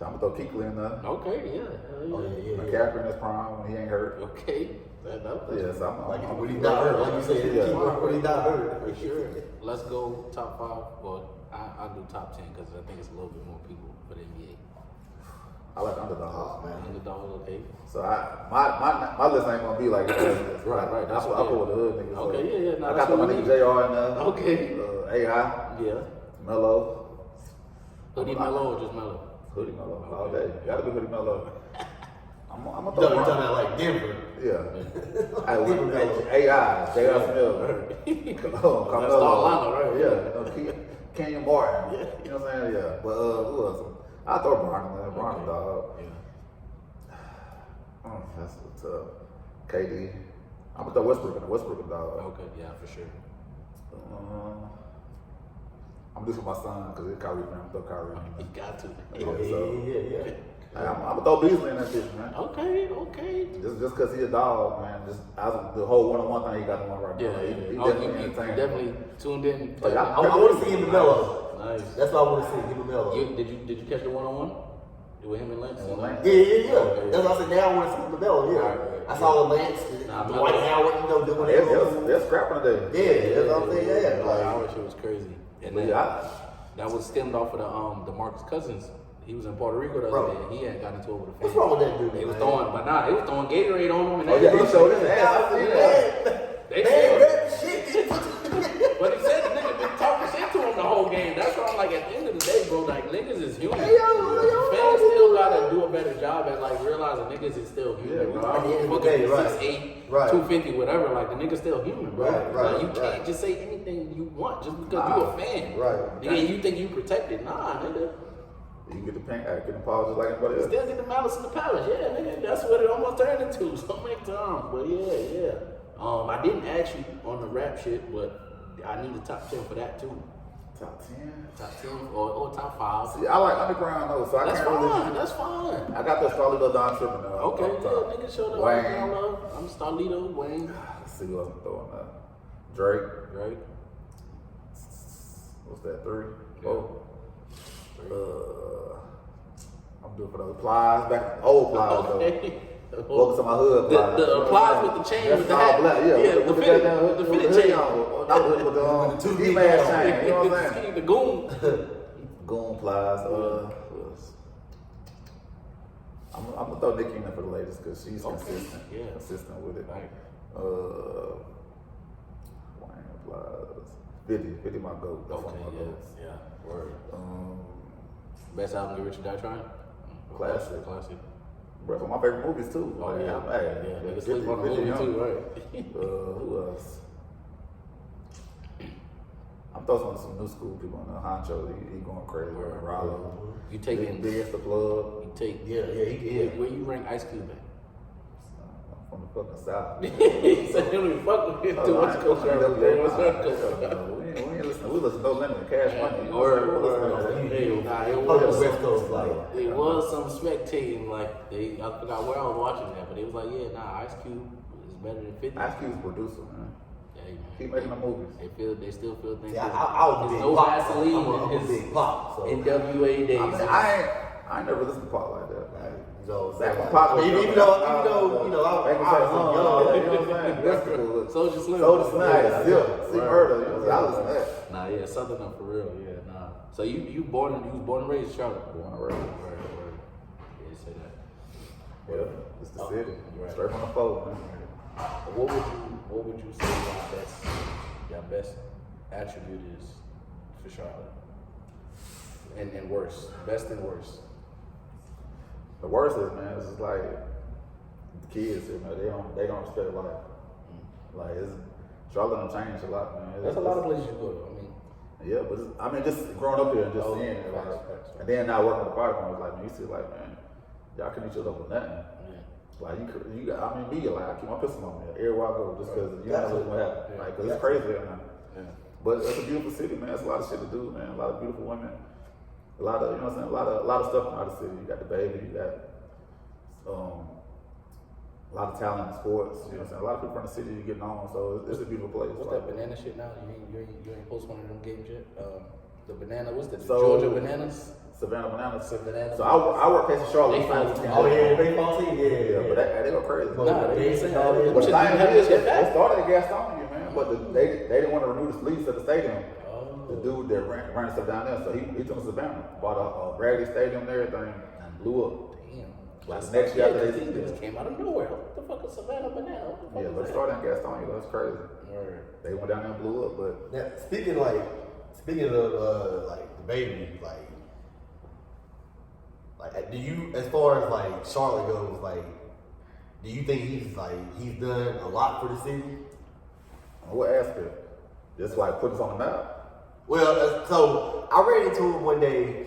I'm gonna throw Kuechly in there.
Okay. Yeah.
Oh, yeah.
McCaffrey in his prime when he ain't hurt.
Okay. That's
Yeah, so
Like,
I'm
when he's not hurt, like you said,
Yeah.
when he's not hurt.
For sure. Let's go top 5. Well, I'll do top 10 because I think it's a little bit more people for the NBA.
I like underdog.
Oh, man.
Underdog, okay.
So my list ain't gonna be like that.
Right.
That's what I put with the hood niggas.
Okay,
so
yeah. No,
I
that's
got my
what we
nigga
need.
JR in there.
Okay.
AI,
Yeah.
Melo,
Hoodie Mellow or just Mellow?
Hoodie Melo all day. Gotta be Hoodie Melo. I'm gonna
You
throw
talking
Bron.
about like Denver.
Yeah. AI, JR Smith. Carmelo.
That's Atlanta, right?
Yeah. Kenyon Martin. You know what I'm saying? Yeah. But who else? I throw Bron in there. Bron dog.
Yeah.
That's what's up. KD. I'm gonna throw Westbrook in there. Westbrook dog.
Okay, yeah, for sure.
I'm gonna do for my son because it's Kyrie fan. I'm gonna throw Kyrie in
You
there.
got to.
Yeah.
Hey, I'm gonna throw Beasley in that bitch, man.
Okay.
Just cause he a dog, man. Just the whole one-on-one thing he got going right now.
Yeah.
He
Oh,
definitely
you
entertaining.
definitely tuned in.
Like,
I want to see him in Melo.
Nice.
That's what I want to see, him in Melo.
Did you catch the one-on-one with him and Lance?
And Lance.
Yeah.
Okay.
That's what I said. Now I want to see him in Melo. Yeah.
Right.
I saw the Lance,
Nah,
the
Melo.
White Howard, doing that.
They're scrapping today.
Yeah, that's what I'm saying. Yeah,
Like,
like,
our shit was crazy. And
But
then,
yeah,
that was stemmed off of the Marcus Cousins. He was in Puerto Rico the other
Bro.
day. He had gotten into it with a fan.
what's wrong with that dude?
They was
man?
they was throwing Gatorade on him and
Oh yeah, he
everything.
showed his ass. I seen that.
They
Man,
said,
grab shit.
but he said the nigga been talking shit to him the whole game. That's why I'm like, at the end of the day, bro, like niggas is human. Fans still gotta do a better job at like realizing niggas is still human, bro.
At the end of the
Fucking
day, right.
6'8",
Right.
250, whatever. Like the nigga's still human, bro.
Right,
Like, you
right.
can't just say anything you want just because you a fan.
Right.
Nigga, you think you protected? Nah, nigga.
You can get the pink, get the paws just like anybody else.
Still get the malice in the palace, yeah, nigga. That's what it almost turned into so many times. But yeah. I didn't ask you on the rap shit, but I need a top 10 for that too.
Top 10.
Top 10 or top 5.
See, I like underground though, so I
That's
can't really.
fine. That's fine.
I got the Starlito Don tripping now.
Okay,
up
yeah,
top.
nigga showed up.
Wayne.
I'm Starlito, Wayne,
Let's see what I'm throwing there. Drake.
right?
What's that? 3?
Yeah.
4. I'm doing for those plies back, old plies though.
Okay.
Welcome to my hood plies.
The plies with the chain
That's
with the
all
hat.
black, yeah.
Yeah,
with
the
the
fitted-
goddamn hood-
the
with
fitted
hood
chain.
on. Not with the
two
deep
deep
ass
on.
chain. You know what I'm saying?
The goon.
Goon plies. I'm gonna throw Nicki in there for the latest because she's
Okay.
consistent.
Yeah.
Consistent with it.
Right.
Wayne plies. 50 my goat. That's one
Okay,
of my goats.
yeah. Word.
Um,
Best album, Get Rich or Die Trying?
Classic.
Classic.
bro, it's one of my favorite movies too.
Oh,
Like,
yeah.
hey,
Yeah, niggas
50,
sleep on the
50
movie
young.
too, right?
Who else? I'm throwing some new school people on the Honcho. He going crazy.
Word.
Rollo.
You taking,
Big the plug.
you take,
Yeah,
where you rank Ice Cube at?
From the fucking south.
He said he don't even fuck with it too much.
We ain't listening We listen to No Limit, Cash Money.
It
West Coast, like,
was some spectating, like I forgot where I was watching that, but it was like, yeah, nah, Ice Cube is better than 50.
Ice Cube's producer, man.
Hey, man.
Keep making the movies.
They still feel things.
I was a
There's
big
no
pop.
Vaseline
I'm a
in
big
his
pop. So.
NWA days.
I mean, I ain't never listened to Pop like that.
Like, so
Back when
like,
Pop was
even
young,
though, you know, I
back when
was
Pop was young, you know what I'm saying? That's cool.
Soldier Slim.
Soldier Slim,
Yeah.
Silk, See Murder, you know, I listen to that.
Nah, yeah, Southern for real. Yeah, nah. So you was born and raised in Charlotte.
Born and raised.
Word. Yeah, say that.
Yeah, it's the city.
Right.
Straight from the fold, man.
What would you say your best attribute is for Charlotte? And worst, best and worst.
The worst is, man, it's just like the kids here, man. They don't respect life. Like Charlotte done changed a lot, man.
There's a lot of places you go. I mean,
yeah, but just growing up here and just seeing it, like,
facts.
and then now working with the fire department, like, man, you see, like, man, y'all couldn't each other with nothing.
yeah.
Like you got, I mean, me, like I keep my pistol on me everywhere I go, just because you never know what happens.
Yeah.
Like, cause it's crazy here, man.
Yeah.
But it's a beautiful city, man. It's a lot of shit to do, man. A lot of beautiful women, a lot of, you know what I'm saying, a lot of stuff out of the city. You got the baby, you got a lot of talent in sports. You know what I'm saying. A lot of people from the city you getting on, so it's a beautiful place.
What's
like,
that banana shit now? You ain't post one of them games yet? The banana, what's that? The
So-
Georgia bananas?
Savannah Bananas.
Savannah
So I work case of Charlotte.
They found-
oh yeah, baseball team,
Yeah, but they go crazy.
Nah, they ain't saying that.
But
What
the
you
thing
have
is,
this shit
they
back?
started at Gastonia, man. But they didn't want to renew the lease at the stadium.
Oh.
The dude that ran stuff down there, so he took us to Savannah, bought a Bradley Stadium and everything, and blew up.
Damn.
Like the next year after
the team
they
just came out of nowhere. What the fuck is Savannah banana? What the fuck
yeah,
is
but it
that?
started in Gastonia. That's crazy.
Word.
They went down there and blew up, but
Now, speaking of like the baby, like do you, as far as like Charlotte goes, like do you think he's done a lot for the city?
on what aspect? Just like put us on the map.
Well, so I ran into him one day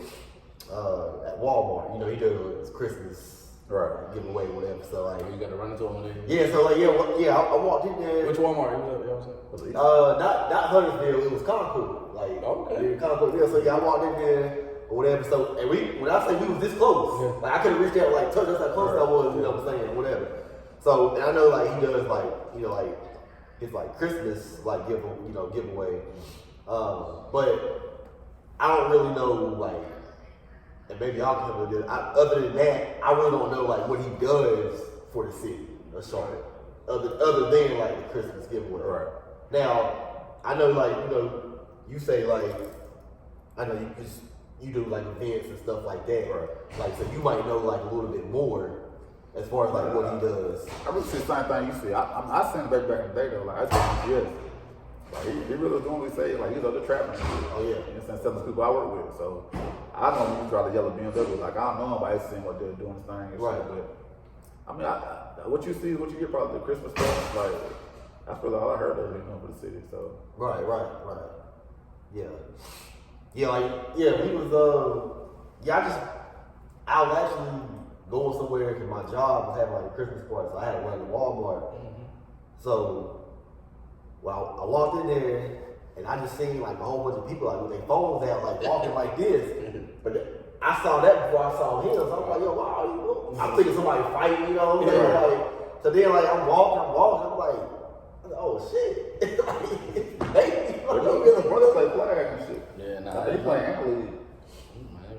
at Walmart. You know, he does his Christmas
Right.
giveaway, whatever. So like,
You got to run into him and then.
yeah, so like, I walked in there.
Which Walmart? You know what I'm saying?
Not Huntersville. It was Concord. Like,
Okay.
yeah, Concord. Yeah, so yeah, I walked in there or whatever. So, and when I say we was this close,
Yeah.
like I could have reached out, like touched. That's how close I was. You know what I'm saying? Or whatever. So, and I know like he does like, you know, like his like Christmas like giveaway. But I don't really know like, and maybe y'all can help me with this. Other than that, I really don't know like what he does for the city of Charlotte. Other than like the Christmas giveaway.
Right.
Now, I know like, you know, you say like, I know you do like events and stuff like that.
Right.
Like, so you might know like a little bit more as far as like what he does.
I really see the same thing you see. I seen back in the day though. Like I just yes. Like he really was doing what he say. Like he's up there trapping.
Oh yeah.
You know what I'm saying? Some of the people I work with. So I know when you drive the yellow BMW. Like I don't know nobody seeing what they're doing this thing and
Right.
shit. But I mean, what you see is what you get probably the Christmas stuff. Like that's really all I heard of, you know, for the city. So
Right. Yeah. Yeah, like, yeah, he was, I was actually going somewhere because my job was having like a Christmas party, so I had to run to Walmart.
Mm-hmm.
So, well, I walked in there and I just seen like a whole bunch of people like with their phones out, like walking like this. But I saw that before I saw him, so I'm like, yo, wow, I'm thinking somebody fighting, you know what I'm saying?
Yeah.
Like, so then like I'm walking, I'm like, oh shit.
but you know, brothers play flag and shit.
Yeah, nah,
Like, he playing Ant League.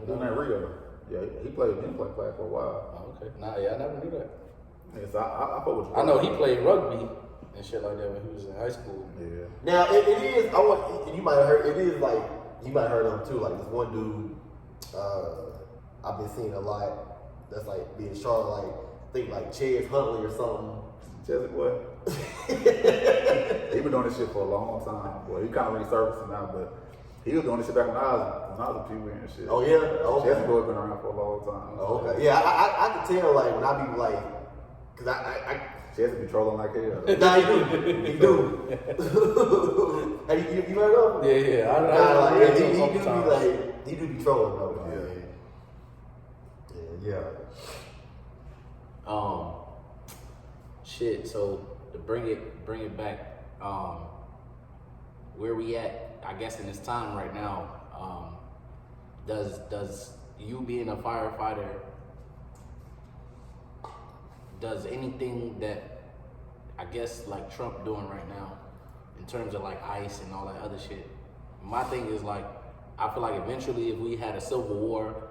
Doing
Nah,
that Rio. Yeah, he played flag for a while.
Oh, okay. Nah, yeah, I never knew that.
Yeah, so I fuck with you.
I know he played rugby and shit like that when he was in high school.
Yeah.
Now it is. You might have heard. It is like you might have heard of him too. Like this one dude, I've been seeing a lot. That's like being Charlotte. Like I think like Chaz Huntley or something.
Cheswick, boy. He been doing this shit for a long time. Boy, he kind of resurfacing now, but he was doing this shit back when I was a Pee Wee and shit.
Oh yeah. Okay.
Cheswick boy been around for a long time.
Oh, okay. Yeah, I can tell like when I be like, cause I
Cheswick be trolling like hell.
nah, he do. Have you heard of him?
Yeah.
Nah, like,
heard
he
him
do be
sometimes.
like, he do be trolling though. Yeah.
Shit. So to bring it back, where we at, I guess, in this time right now, does you being a firefighter, does anything that I guess like Trump doing right now in terms of like ICE and all that other shit, my thing is like, I feel like eventually if we had a civil war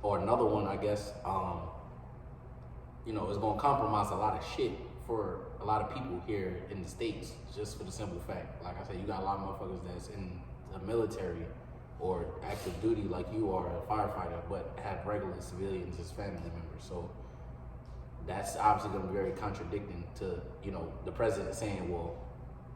or another one, I guess, you know, it's gonna compromise a lot of shit for a lot of people here in the States, just for the simple fact, like I said, you got a lot of motherfuckers that's in the military or active duty like you are, a firefighter, but have regular civilians as family members. So that's obviously gonna be very contradicting to, you know, the president saying, well,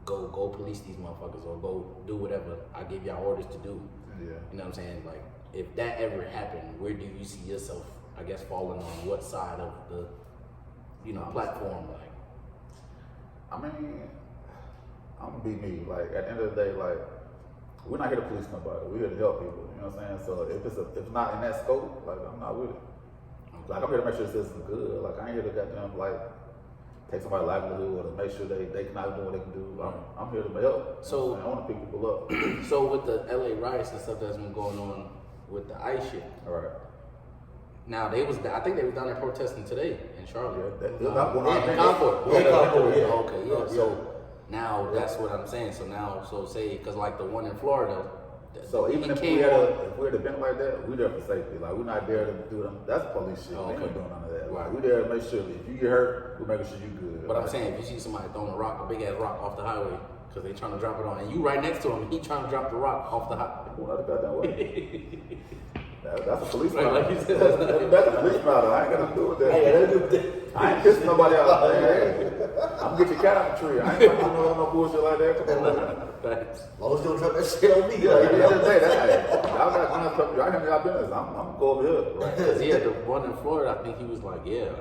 go police these motherfuckers or go do whatever I give y'all orders to do.
Yeah.
You know what I'm saying? Like, if that ever happened, where do you see yourself, I guess, falling on what side of the, you know, platform? Like,
I mean, I'm gonna be me. Like, at the end of the day, like, we're not here to police nobody. We're here to help people. You know what I'm saying? So if it's not in that scope, like, I'm not with it. Like, I'm here to make sure the system's good. Like, I ain't here to goddamn, like, take somebody's livelihood or to make sure they can not do what they can do. I'm here to help.
So
I want to pick people up.
So with the LA riots and stuff that's been going on with the ICE shit.
All right.
Now I think they was down there protesting today in Charlotte.
That's not going on.
In Concord.
Yeah.
Okay, yeah. So now that's what I'm saying. So say, because like the one in Florida.
So even if we had an event like that, we're there for safety. Like, we're not there to do them. That's police shit.
Oh,
We
okay.
ain't doing none of that.
Right.
Like, we're there to make sure that if you get hurt, we're making sure you good.
But I'm saying, if you see somebody throwing a big ass rock off the highway because they trying to drop it on, and you right next to him, he trying to drop the rock off the highway.
Going out the goddamn way. That's a police
Right,
matter.
like you said,
That's a police matter. I ain't got nothing to do with that.
Hey, that do that.
I ain't kissing nobody out. Hey, I'm gonna get your cat out the tree. I ain't gonna do no bullshit like that. Come on, man.
Thanks.
As long as you don't drop that shit on me.
Yeah, at the end of the day, y'all got guns up. Y'all handle y'all business. I'm gonna go over here.
Right. 'Cause yeah, the one in Florida, I think he was like, yeah,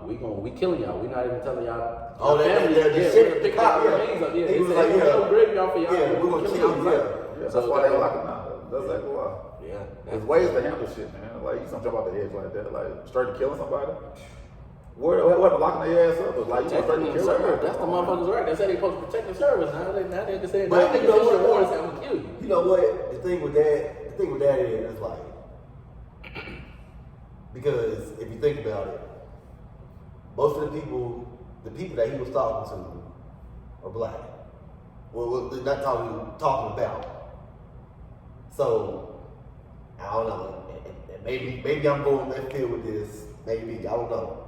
we killing y'all. We not even telling y'all.
Oh, that
family.
the
Yeah,
shit.
we're pick
Cop,
up your names up. Yeah,
He was
said,
like,
"Hey,
yeah.
we're grave y'all for y'all.
Yeah, we're gonna kill you.
Yeah, that's
So
why they lock it now. That's exactly why.
Yeah.
There's ways to handle shit, man. Like, you just don't jump off the edge like that. Like, straight to killing somebody. What locking their ass up? It's like, you go straight
Protecting
to
the
kill
service.
them.
That's the motherfuckers right. They said they supposed to protect the service. Now they can say,
But
now
you know what?
warrants, I'm gonna kill you.
You know what? The thing with that is it's like, because if you think about it, most of the people that he was talking to are black. Well, they're not talking about. So I don't know. And maybe I'm going left field with this. Maybe I don't know.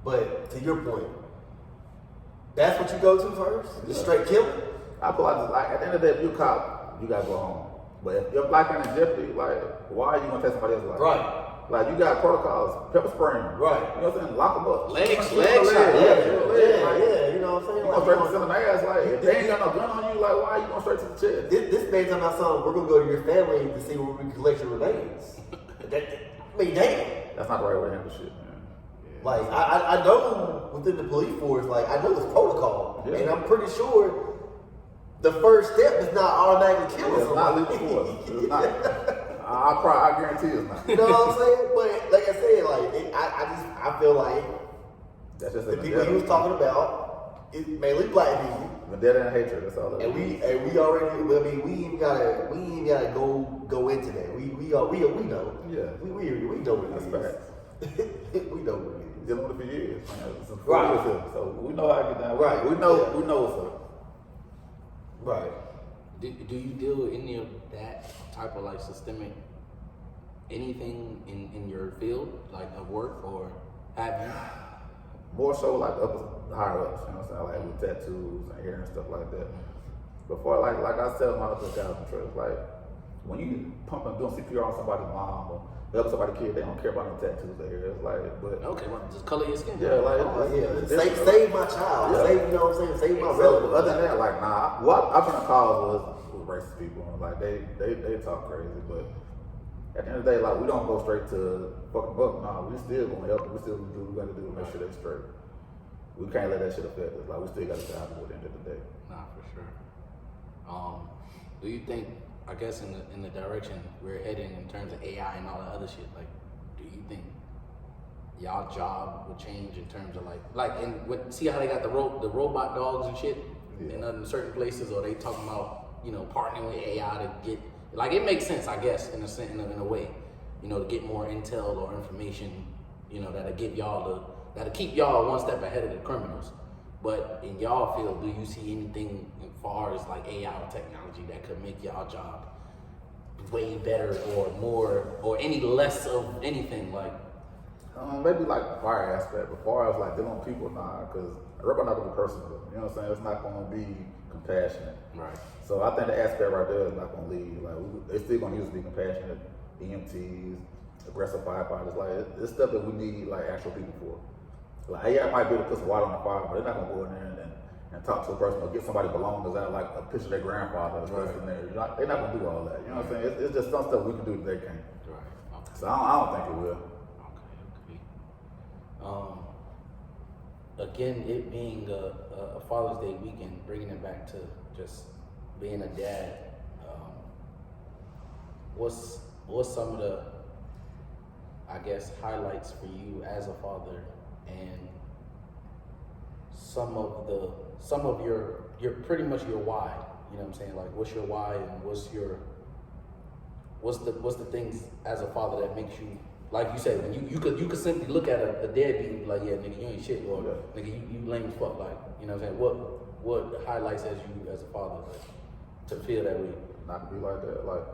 But to your point, that's what you go to first. Just straight killing.
I feel like at the end of the day, if you're a cop, you gotta go home. But if you're black and in jeopardy, like, why are you gonna take somebody else's life?
Right.
Like, you got protocols, pepper spraying.
Right.
You know what I'm saying? Lock them up.
Legs
Shoot
shot.
them
Yeah,
leg.
You know what I'm saying?
You going straight to send them ass. Like, if they ain't got no gun on you, like, why are you going straight to the chest?
This man talking about something. We're gonna go to your family to see where we can collect your remains. I mean, damn.
That's not the right way to handle shit, man.
Like I know within the police force, like I know it's protocol,
Yeah.
and I'm pretty sure the first step is not automatically killing
It's not
somebody.
legal force. It's not. I guarantee it's not.
You know what I'm saying? But like I said, like I feel like
That's just
the people he was talking about is mainly black people.
Vendetta and hatred. That's all.
And we already. I mean, we ain't gotta go into that. We know.
Yeah.
We know what
That's
it
facts.
is. We know what it is.
Dealing with it for years. Man. It's
Right.
So we know how to get down.
Right.
We know.
Yeah.
We know what's up.
Right.
Do you deal with any of that type of like systemic anything in your field, like of work, or have you?
More so like the higher ups. You know what I'm saying? Like with tattoos and hair and stuff like that. Before, like I said, my other guys in church, like when you pumping doing CPR on somebody's mom or help somebody's kid, they don't care about no tattoos or hair. It's like, but
Okay, well, just color your skin.
yeah, like
Save my child.
Yeah.
Save, you know what I'm saying? Save my
So,
relative.
other than that, like, nah, what I'm trying to cause was racist people. Like, they talk crazy, but at the end of the day, like, we don't go straight to fucking buck. Nah, we still gonna help them. We still do what we gotta do to make sure they're straight. We can't let that shit affect us. Like, we still got to job at the end of the day.
Nah, for sure. Do you think, I guess, in the direction we're heading in terms of AI and all that other shit, like, do you think y'all job would change in terms of like see how they got the robot dogs and shit? in certain places, or they talking about, you know, partnering with AI to get, like, it makes sense, I guess, in a way, you know, to get more intel or information, you know, that'll keep y'all one step ahead of the criminals. But in y'all field, do you see anything as far as like AI technology that could make y'all job way better or more, or any less of anything? Like,
maybe like the fire aspect, but far as like dealing with people, nah, because everybody not gonna be personable. You know what I'm saying? It's not gonna be compassionate.
right.
So I think the aspect right there is not gonna lead. Like they still gonna use to be compassionate, EMTs, aggressive firefighters. Like it's stuff that we need like actual people for. Like AI might be able to put some water on the fire, but they're not gonna go in there and talk to a person or get somebody belongings out, like a picture of their grandfather or something in there. They're not gonna do all that. You know what I'm saying? It's just some stuff we can do that they can't.
Right. Okay.
So I don't think it will.
Okay. Again, it being a Father's Day weekend, bringing it back to just being a dad. What's some of the, I guess, highlights for you as a father, and some of your pretty much your why? You know what I'm saying? Like, what's your why, and what's the things as a father that makes you, like you said, when you could simply look at a deadbeat and be like, yeah, nigga, you ain't shit, or nigga, you lame as fuck. Like, you know what I'm saying? What highlights as you as a father to feel that way?
Not to be like that. Like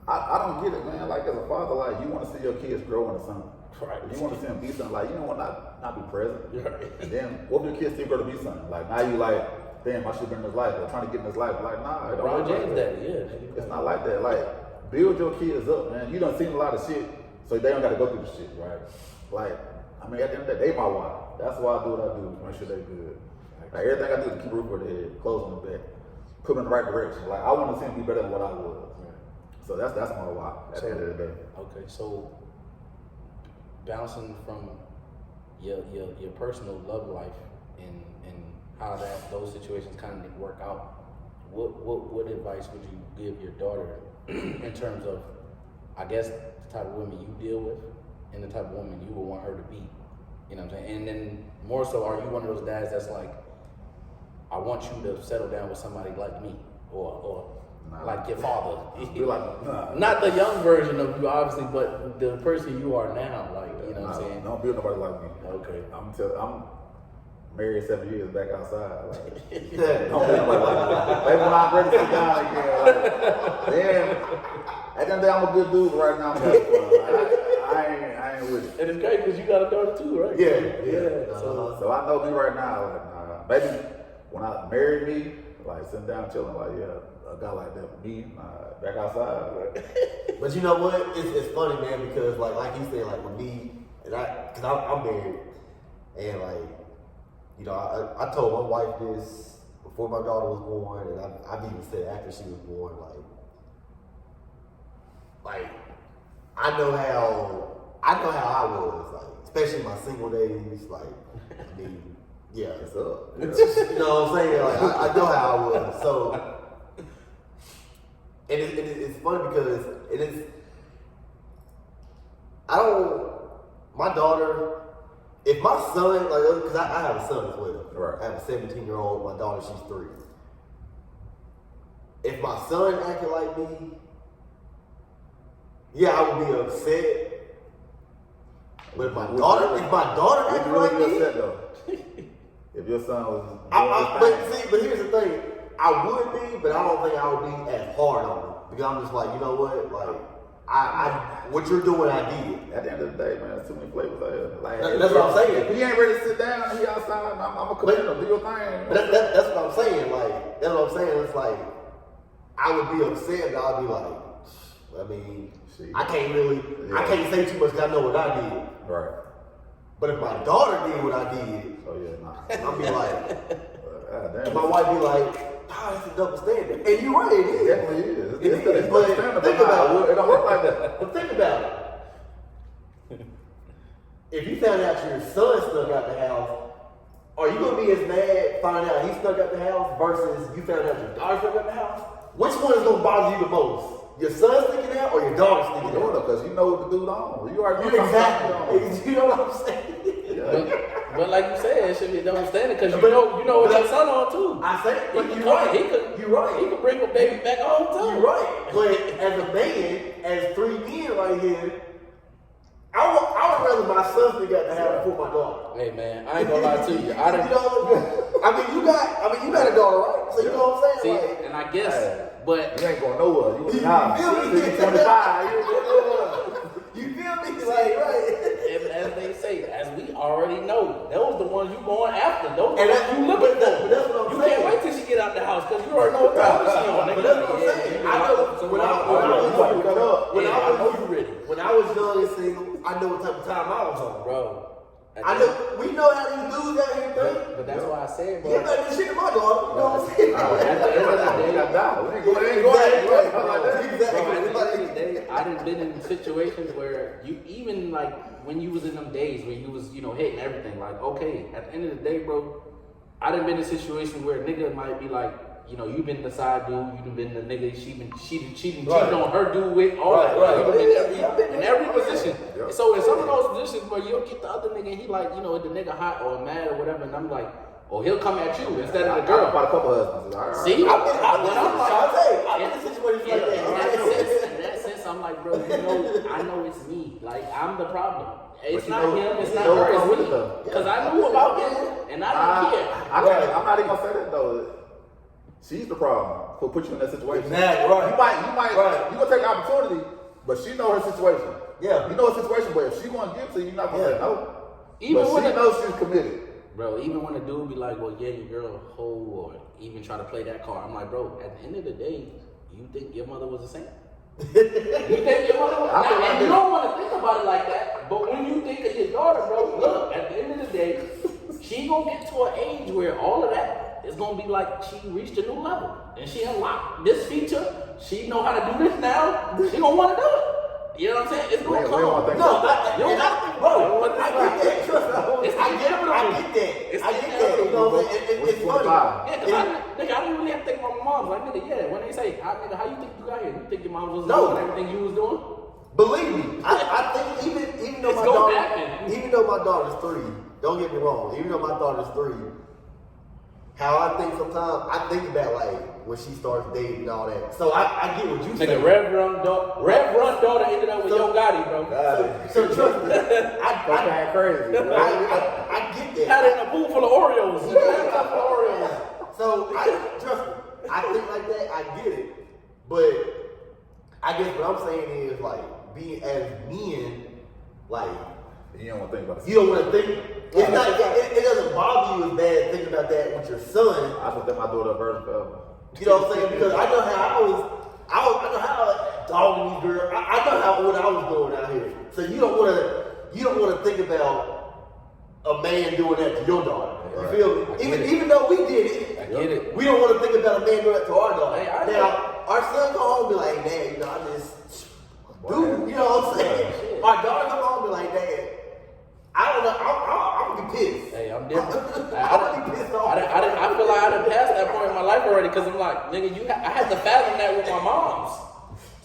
I don't get it, man. Like as a father, like you want to see your kids grow into something.
Right.
You want to see them be something. Like you don't want not be present.
Right.
And then what if your kids still grow to be something? Like now you like, damn, I should be in his life, or trying to get in his life. Like nah, it don't
Ron
work like
James,
that.
daddy, yeah.
It's not like that. Like build your kids up, man. You done seen a lot of shit, so they don't got to go through the shit, right? Like I mean, at the end of the day, they my wife. That's why I do what I do. Make sure they good. Like everything I do to keep a roof over their head, clothes on the back, put them in the right direction. Like I want to see them be better than what I was. So that's my why at the end of the day.
Okay, so bouncing from your personal love life and how those situations kind of work out, what advice would you give your daughter in terms of, I guess, the type of women you deal with and the type of woman you would want her to be? You know what I'm saying? And then more so, are you one of those dads that's like, I want you to settle down with somebody like me, or like your father? Not the young version of you, obviously, but the person you are now. Like, you know what I'm saying?
Don't build nobody like me.
Okay.
I'm married 7 years back outside. Like, don't build nobody like me. Maybe when I'm ready to sit down again. Like, damn. At the end of the day, I'm a good dude right now. I'm having fun. I ain't with it.
And it's great because you got a daughter too, right?
Yeah.
So
I know me right now. Like, nah. Maybe when I married me, like sitting down chilling, like a guy like that, me, back outside. Like.
But you know what? It's funny, man, because like you said, like with me, and cause I'm married, and like, you know, I told my wife this before my daughter was born, and I've even said after she was born, like I know how I was, like especially my single days, like I mean, yeah,
What's up?
you know what I'm saying? Like I know how I was, so. And it's funny because it is. My daughter, if my son, like, because I have a son as well.
Right.
I have a 17-year-old. My daughter, she's 3. If my son acted like me, yeah, I would be upset. But if my daughter acted like me,
upset though. If your son was,
but here's the thing. I would be, but I don't think I would be as hard on him. Because I'm just like, you know what? Like, what you're doing, I did.
at the end of the day, man, there's too many flavors out here. Like,
That's what I'm saying.
If he ain't ready to sit down and he outside, I'm gonna come in and do your thing.
But that's what I'm saying. Like, that's what I'm saying. It's like, I would be upset, but I'd be like, I mean, I can't say too much because I know what I did.
Right.
But if my daughter did what I did,
Oh yeah, nah.
I'd be like,
Damn,
my wife be like, it's a double standard. And you're right, it
it
is.
definitely is.
It is, but think about it.
It don't work like that.
But think about it. If you found out your son snuck out the house, are you gonna be as mad finding out he snuck out the house versus you found out your daughter snuck out the house? Which one is gonna bother you the most? Your son sneaking out or your daughter sneaking out?
Because you know what the dude on. You already know
Exactly. You know what I'm saying?
Yeah.
But like you said, it should be a double standard because you know what your son on too.
I say, but
He
you're
could
right.
You're right. He could bring a baby back home too.
You're right. But as a man, as 3 men right here, I would rather my son be got to have it for my daughter.
Hey man, I ain't gonna lie to you.
You got a daughter, right? So you know what I'm saying?
See, and I guess, but
You ain't going nowhere. You
feel me?
25. You ain't going nowhere.
You feel me? Like, right.
as they say, as we already know, those the ones you going after. Those the
And
ones
that's-
you
but
looking
that-
for.
but that's what I'm
You
saying.
can't wait till she get out the house because you already know what time she on.
But that's what I'm saying. I know when I was young and single, I know what type of time I was on.
Bro.
I know we know how these dudes out here think.
But that's why I said, bro.
You better do shit to my daughter. You know what I'm saying?
At the end of the day, I done been in situations where you even like when you was in them days where you was hitting everything. Like okay, at the end of the day, bro, I done been in situations where a nigga might be like, you been the side dude, you done been the nigga she done cheated on her dude with all that.
Right.
You done been in every position. So in some of those positions where you'll get the other nigga, and he like the nigga hot or mad or whatever, and I'm like, oh, he'll come at you instead of the girl.
I've got a couple husbands.
See,
I've been in situations like that.
in that sense, I'm like, bro, I know it's me. Like, I'm the problem. It's not him, it's not
know
her,
what
it's me.
though.
Because I knew about him, and I didn't care.
I'm not even gonna say that though. She's the problem for put you in that situation.
Exactly, right.
You gonna take opportunity, but she know her situation.
Yeah.
You know her situation, but if she gonna give to you, you're not gonna say no.
Even
but
when
she knows she's committed.
Bro, even when a dude be like, well, yeah, your girl a hoe, or even try to play that card, I'm like, bro, at the end of the day, you think your mother was a saint? You think your mother was a saint? And you don't want to think about it like that, but when you think of your daughter, bro, look, at the end of the day, she gonna get to an age where all of that is gonna be like she reached a new level, and she unlocked this feature, she know how to do this now, she gonna want to do it. You know what I'm saying? It's gonna come. You don't gotta think, bro. But
I get that. Trust me. I get that. You know what I'm saying? It's funny.
Yeah, cause I didn't really have to think about my mom. Like, nigga, yeah, when they say, how you think you got here? You think your mom was doing everything you was doing?
Believe me, I think even though my daughter's 3, don't get me wrong, even though my daughter's 3, how I think sometimes, I think about like when she starts dating and all that. So I get what you say.
Nigga, Rev Run daughter ended up with Yo Gotti, bro.
So trust me,
I crazy.
I get that.
Had it in a pool full of Oreos.
So trust me, I think like that, I get it. But I guess what I'm saying is like being as men, like
You don't want to think about it.
you don't want to think. It's not. It doesn't bother you as bad thinking about that with your son.
I just think my daughter a virgin forever.
You know what I'm saying? Because I know how I know how dogging these girls. I know how what I was doing out here. So you don't want to think about a man doing that to your daughter. You feel me? Even though we did it,
I get it.
we don't want to think about a man doing that to our daughter.
Hey,
now our son come home and be like, Dad, I just dude, you know what I'm saying? Our daughter come home and be like, Dad, I don't know. I'm gonna be pissed.
Hey, I'm different.
I'm gonna be pissed off.
I feel like I done passed that point in my life already because I'm like, nigga, I had to fathom that with my moms.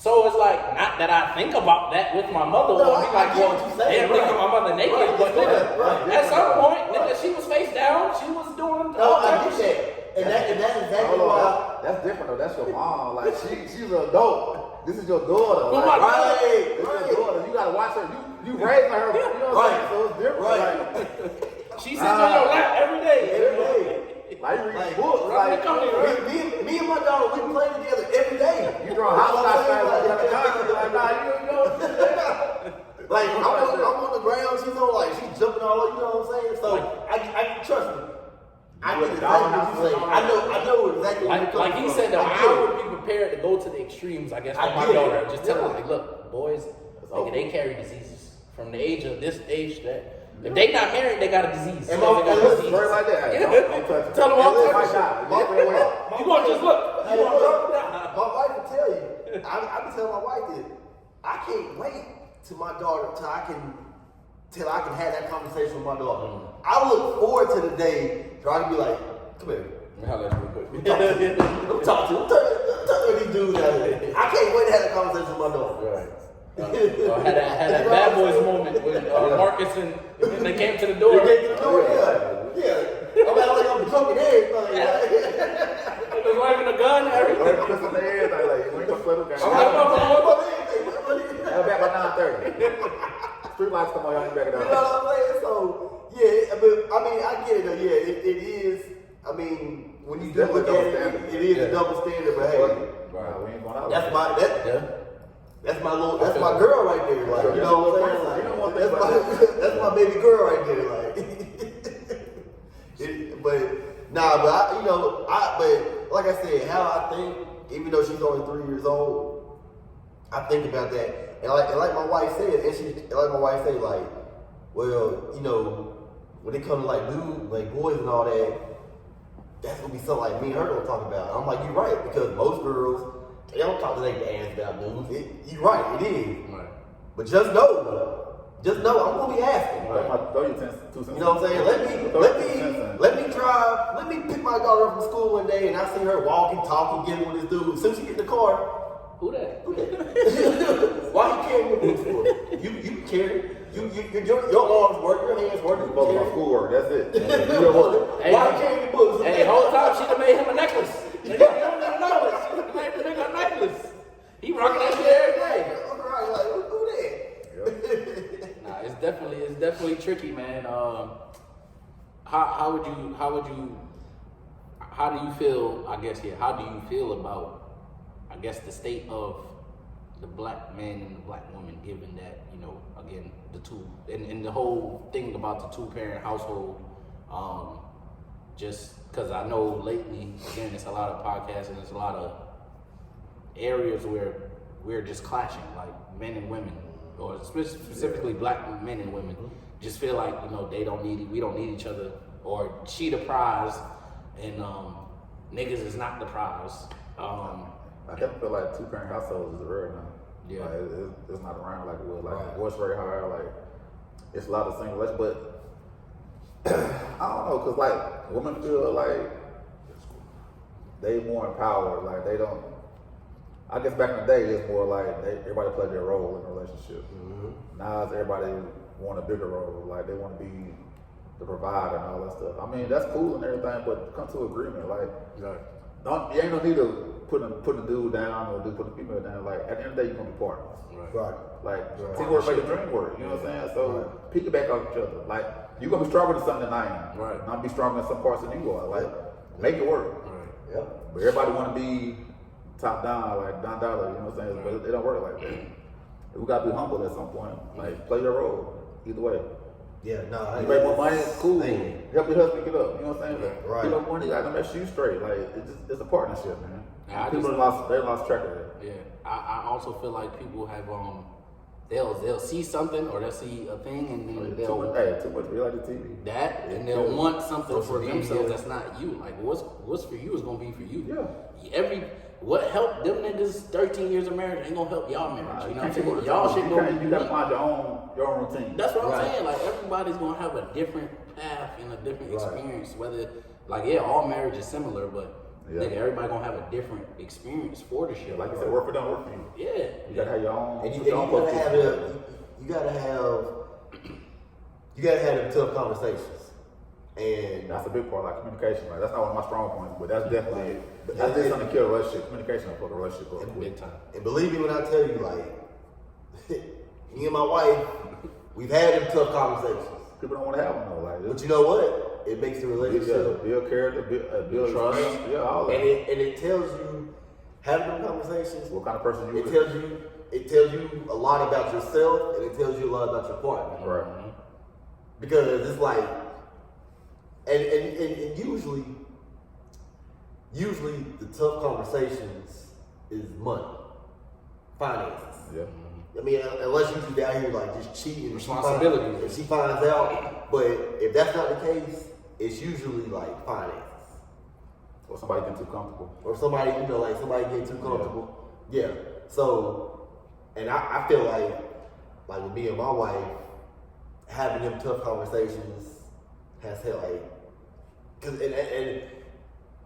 So it's like, not that I think about that with my mother.
No,
Or be like,
I get what you're saying,
damn, nigga,
right.
my mother naked.
Right,
But nigga,
right,
at some point, nigga, she was face down. She was doing
No,
all
I
type of
get
shit.
that. And that's exactly
Hold on,
why.
that's different though. That's your mom. Like she's an adult. This is your daughter.
Well,
Like,
my-
this is your daughter. You gotta watch her. You raising her. You know what I'm saying? So it's different. Like,
She sits on your lap every day.
Every day.
like you read
Like,
books. Like
Me and my daughter, we play together every day.
you draw housewives like you like nah, you know what I'm saying?
Like I'm on the ground, she's on like she's jumping all over, you know what I'm saying? So I trust me. I get exactly what you say. I know exactly what you're
Like he said, though, I would be prepared to go to the extremes, I guess, for my daughter. Just tell her, like, look, boys, nigga, they carry diseases from the age of this age that if they not married, they got a disease.
And
They got diseases.
straight like that. Hey,
Yeah.
don't touch it.
Tell them all
It
types
might
of
die.
shit. You gonna just look. You gonna drop it down.
My wife will tell you. I be telling my wife that I can't wait till my daughter till I can have that conversation with my daughter. I look forward to the day where I can be like, come here.
Holla at you real quick.
Let me talk to these dudes out there. I can't wait to have that conversation with my daughter.
Right. Or had that Bad Boys moment when Marcus and they came to the door.
Yeah. I'm out like I'm drunk and everything.
They was waving a gun and everything.
Like, put some head, like, you ain't gonna play the game.
I'm like,
I'll back by 9:30. Street lights come on, y'all ain't back it
You know
up.
what I'm saying? So, yeah, but I mean, I get it though. Yeah, it is. I mean, when you do look at it, it is a double standard. But hey,
Right, we ain't going out.
that's my girl right there. Like, you
Yeah.
know what I'm saying? Like,
You don't want
that's my baby girl right there. Like, but like I said, how I think, even though she's only 3 years old, I think about that, and like my wife said, like, well, you know, when it comes to like dudes, like boys and all that, that's gonna be something like me and her gonna talk about. I'm like, you're right, because most girls, they don't talk to their dads about dudes. You're right, it is.
Right.
But just know, I'm gonna be asking.
Like, throw your 2 cents.
You know what I'm saying? Let me pick my daughter up from school one day and I see her walking, talking, getting with this dude. As soon as she get in the car,
Who that?
why you carrying your books for? You carry. Your arms work, your hands work.
You focus on schoolwork, that's it.
Why you carrying your books?
Hey, whole time she done made him a necklace. Nigga, you don't even know it. She done made the nigga a necklace. He rocking that shit every day.
Right, like who that?
Nah, it's definitely tricky, man. How do you feel? I guess how do you feel about, I guess, the state of the black man and the black woman, given that, you know, again, the two and the whole thing about the 2-parent household. Just because I know lately, again, it's a lot of podcasts and there's a lot of areas where we're just clashing, like men and women, or specifically black men and women, just feel like, you know, we don't need each other, or she the prize, and niggas is not the prize.
I kind of feel like 2-parent households is rare now.
Yeah.
Like, it's not around like it was. Like,
Right.
divorce rate higher. Like, it's a lot of single, but I don't know, cause like women feel like they more empowered. Like they don't. I guess back in the day, it's more like everybody played their role in a relationship.
Mm-hmm.
Now it's everybody want a bigger role. Like they want to be the provider and all that stuff. I mean, that's cool and everything, but come to agreement. Like, you ain't no need to put the dude down or put the female down. Like at the end of the day, you're gonna be partners.
Right.
Like teamwork make the dream work. You know what I'm saying? So piggyback off each other. Like you're gonna be stronger than something than I am.
Right.
And I'll be stronger in some parts than you are. Like make it work.
Right.
Yep.
But everybody want to be top down, like Don Dollar. You know what I'm saying? But it don't work like that. We gotta be humble at some point. Like play your role. Either way.
Yeah. No.
You make more money, cool.
Hey.
Help your husband get up. You know what I'm saying?
Right.
Get up money, gotta make sure you straight. Like it's a partnership, man.
Yeah,
People lost track of it.
Yeah, I also feel like people have they'll see something or they'll see a thing and then
Too much reality TV.
that and they'll want something
Social
for
media.
themselves that's not you. Like what's for you is gonna be for you.
Yeah.
What helped them niggas 13 years of marriage ain't gonna help y'all marriage. You know what I'm saying? Y'all shit
You
gonna be
gotta
unique.
find your own routine.
That's what I'm
Right.
saying. Like everybody's gonna have a different path and a different
Right.
experience. Whether all marriage is similar, but
Yeah.
nigga, everybody gonna have a different experience for the shit.
Like you said, work for them, work for you.
Yeah.
You gotta have your own.
And you
your own
gotta
focus.
have them tough conversations. And
That's a big part, like communication. Like that's not one of my strong points, but that's definitely that's just something to kill a relationship. Communication will fuck a relationship up.
Big time.
And believe me when I tell you, like, me and my wife, we've had them tough conversations.
People don't want to have them though. Like,
But you know what? It makes the relationship.
build character, build
Trust.
Yeah, all that.
And it tells you, having them conversations,
What kind of person you
it
is.
tells you a lot about yourself, and it tells you a lot about your partner.
Right.
Because it's like, and usually the tough conversations is money, finances.
Yeah.
I mean, unless you just down here like just cheating.
Responsibilities.
If she finds out, but if that's not the case, it's usually like finances.
Or somebody getting too comfortable.
Or somebody, like somebody getting too comfortable. Yeah. So, and I feel like with me and my wife, having them tough conversations has helped. Like, cause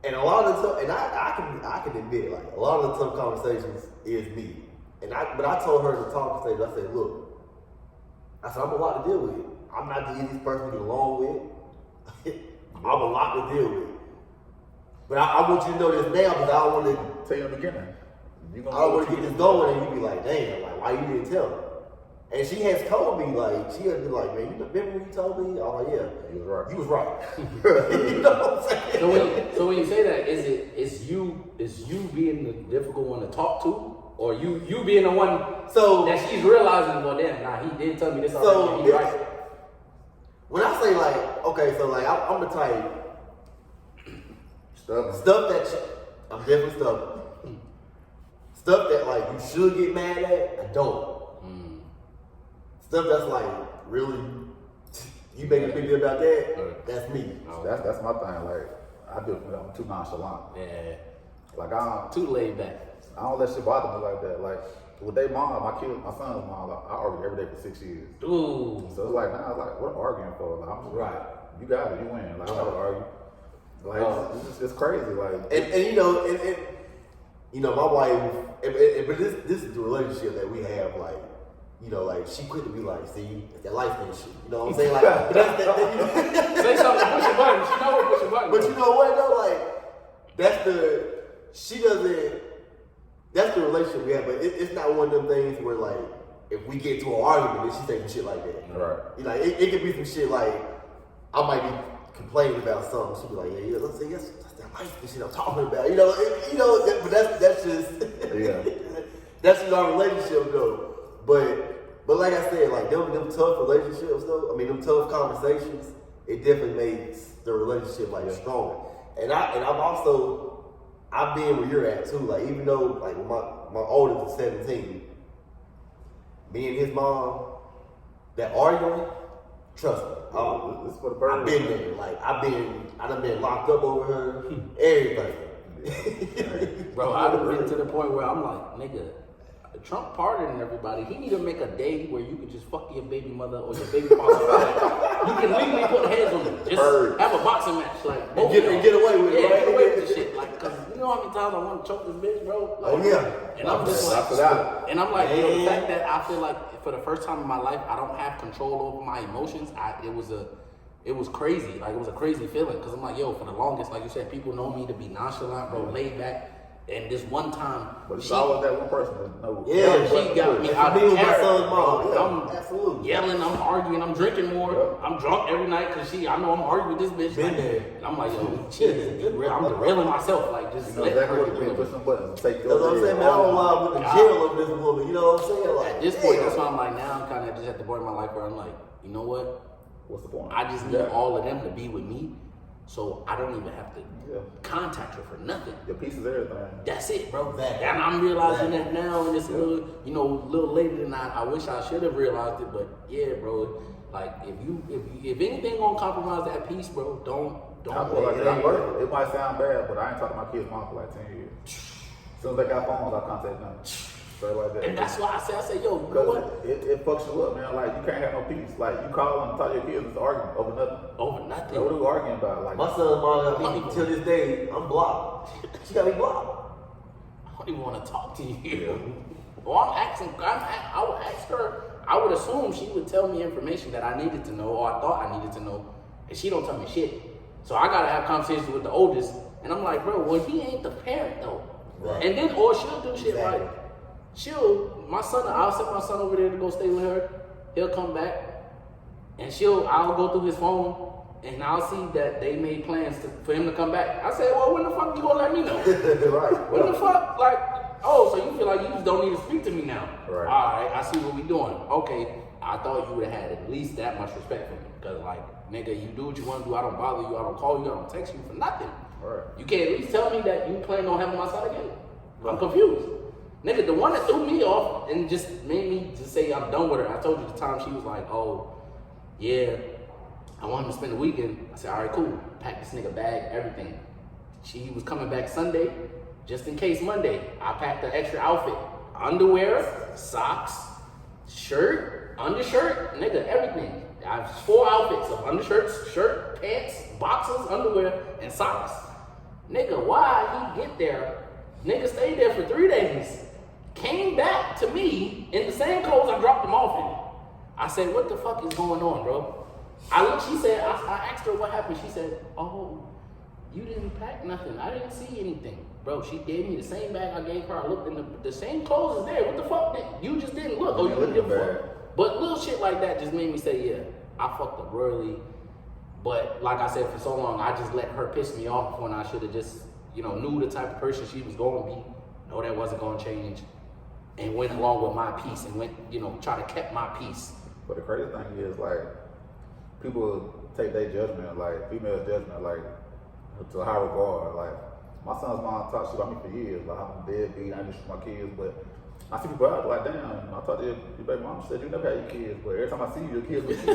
and a lot of the tough, and I can admit, like a lot of the tough conversations is me. But I told her to talk stage. I said, look, I said I'm a lot to deal with. I'm not the easiest person to get along with. I'm a lot to deal with. But I want you to know this now because I don't want to
Tell you in the beginning.
I don't want to get this going and you be like, damn, like why you didn't tell me? And she has told me, like, she has been like, man, you remember when you told me? I'm like, yeah,
You was right.
you was right. You know what I'm saying?
So when you say that, is you being the difficult one to talk to, or you being the one that she's realizing, well, damn, nah, he did tell me this already. He's right.
When I say like, okay, so like I'm the type
Stubborn.
stuff that I'm definitely stubborn. Stuff that like you should get mad at, I don't. Stuff that's like really you make a big deal about that, that's me.
That's my thing. Like I do. I'm too nonchalant.
Yeah,
Like I
too laid back.
don't let shit bother me like that. Like with their mom, my son's mom, like, I argued every day for 6 years.
Ooh.
So it's like now, like what I'm arguing for? Like I'm just
Right.
You got it. You win. Like I don't argue. Like it's crazy. Like
And you know, my wife, but this is the relationship that we have, like, you know, like she quick to be like, see, it's that life thing shit. You know what I'm saying? Like, but
Say something, push a button. She know what push a button.
but you know what though? Like, that's the relationship we have, but it's not one of them things where like, if we get to an argument, then she say some shit like that.
Right.
You know, it could be some shit like, I might be complaining about something. She'll be like, yeah, let's say, yes, that's that life shit I'm talking about. You know, but that's just,
Yeah.
that's just our relationship though. But like I said, like them tough relationships though, I mean them tough conversations, it definitely makes the relationship like stronger. And I've been where you're at too. Like even though like when my oldest is 17, me and his mom, that arguing, trust me,
this is for the birds.
I've been there. Like I done been locked up over her, everything.
Bro, I've been to the point where I'm like, nigga, Trump pardoning everybody. He need to make a day where you can just fuck your baby mother or your baby father. You can legally put hands on them. Just have a boxing match, like both
And get away with it,
yeah,
right?
get away with the shit. Like, cause you know how many times I want to choke this bitch, bro. Like,
Oh yeah.
And I'm just like, and I'm like, yo, the fact that I feel like for the first time in my life I don't have control over my emotions. It was crazy. Like it was a crazy feeling because I'm like, yo, for the longest, like you said, people know me to be nonchalant, bro, laid back. And this one time,
But it's always that one person that knows.
Yeah,
she got me out
me
of
with my
character.
son's mom.
I'm
Yeah, absolutely.
yelling, I'm arguing, I'm drinking more,
Yeah.
I'm drunk every night because I know I'm arguing with this bitch.
Been
Like,
there.
and I'm like, yo, Jesus, I'm derailing myself. Like, just
You know
let
exactly
her
what you
do
mean.
it.
Push some buttons and take
That's what I'm saying, man. I don't lie with the jail of this woman. You know what I'm saying? Like
At this point,
damn.
that's why I'm like, now I'm kind of just at the point in my life where I'm like, you know what?
What's the point?
I just need all of them to be with me, so I don't even have to contact her for nothing.
Your piece is everything.
That's it, bro.
Exactly.
And I'm realizing that now, and it's a little later than I wish I should have realized it. But yeah, bro, like if anything gonna compromise that peace, bro, don't.
I feel like I'm working. It might sound bad, but I ain't talking to my kids' mom for like 10 years. As soon as they got phones, I contact them. Straight like that.
And that's why I say, yo, you know what?
It fucks you up, man. Like you can't have no peace. Like you call and talk to your kids, it's arguing over nothing.
Over nothing.
What are we arguing about? Like
My son's mom got me till this day, I'm blocked. She got me blocked.
I don't even want to talk to you. Well, I would ask her. I would assume she would tell me information that I needed to know or I thought I needed to know, and she don't tell me shit. So I gotta have conversations with the oldest, and I'm like, bro, well, he ain't the parent though.
Right.
And then, or she'll do shit
Exactly.
like, I'll send my son over there to go stay with her. He'll come back, and I'll go through his phone, and I'll see that they made plans for him to come back. I said, well, when the fuck you gonna let me know?
Right.
When the fuck, like, oh, so you feel like you just don't need to speak to me now?
Right.
All right, I see what we doing. Okay, I thought you would have had at least that much respect for me, because like, nigga, you do what you want to do. I don't bother you. I don't call you. I don't text you for nothing.
Right.
You can't at least tell me that you plan on having my son again. I'm confused. Nigga, the one that threw me off and just made me just say I'm done with her. I told you the time she was like, oh, yeah, I want him to spend the weekend. I said, all right, cool. Pack this nigga bag, everything. She was coming back Sunday, just in case Monday. I packed the extra outfit. Underwear, socks, shirt, undershirt, nigga, everything. I have 4 outfits of undershirts, shirt, pants, boxers, underwear, and socks. Nigga, why he get there? Nigga stayed there for 3 days. came back to me in the same clothes I dropped them off in. I said, what the fuck is going on, bro? She said, I asked her what happened. She said, oh, you didn't pack nothing. I didn't see anything. Bro, she gave me the same bag I gave her. I looked in the same clothes is there. What the fuck? You just didn't look. Oh, you didn't give a fuck. But little shit like that just made me say, yeah, I fucked up really. But like I said, for so long, I just let her piss me off when I should have just, knew the type of person she was going to be. Know that wasn't going to change. And went along with my peace and went, try to keep my peace.
But the crazy thing is, like, people take their judgment, like, female judgment, like, to a high regard. Like, my son's mom talked shit about me for years, like, I'm deadbeat, I just my kids, but I see people out like, damn, I talked to your baby mom, she said, you never had your kids, but every time I see you, your kids with you.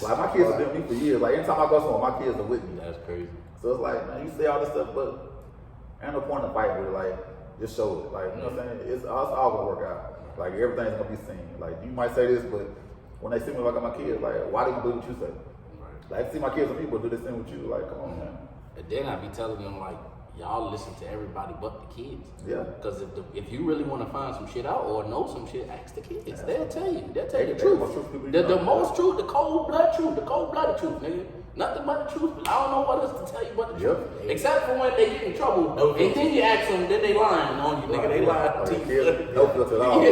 Like, my kids have been with me for years. Like, anytime I go somewhere, my kids are with me.
That's crazy.
So it's like, man, you say all this stuff, but ain't no point in fighting with it, like, just show it. Like, you know what I'm saying? It's all gonna work out. Like, everything's gonna be seen. Like, you might say this, but when they see me like I got my kids, like, why they gonna do what you say?
Right.
Like, see my kids with me, but do the same with you. Like, come on, man.
And then I be telling them, like, y'all listen to everybody but the kids.
Yeah.
Because if you really want to find some shit out or know some shit, ask the kids. Yeah. They'll tell you. They'll tell you the truth. The most truth, the cold-blooded truth, nigga. Nothing but the truth. I don't know what else to tell you but the truth. Except for when they get in trouble. And then you ask them, then they lying on you, nigga. They lying to you.
No filter at all.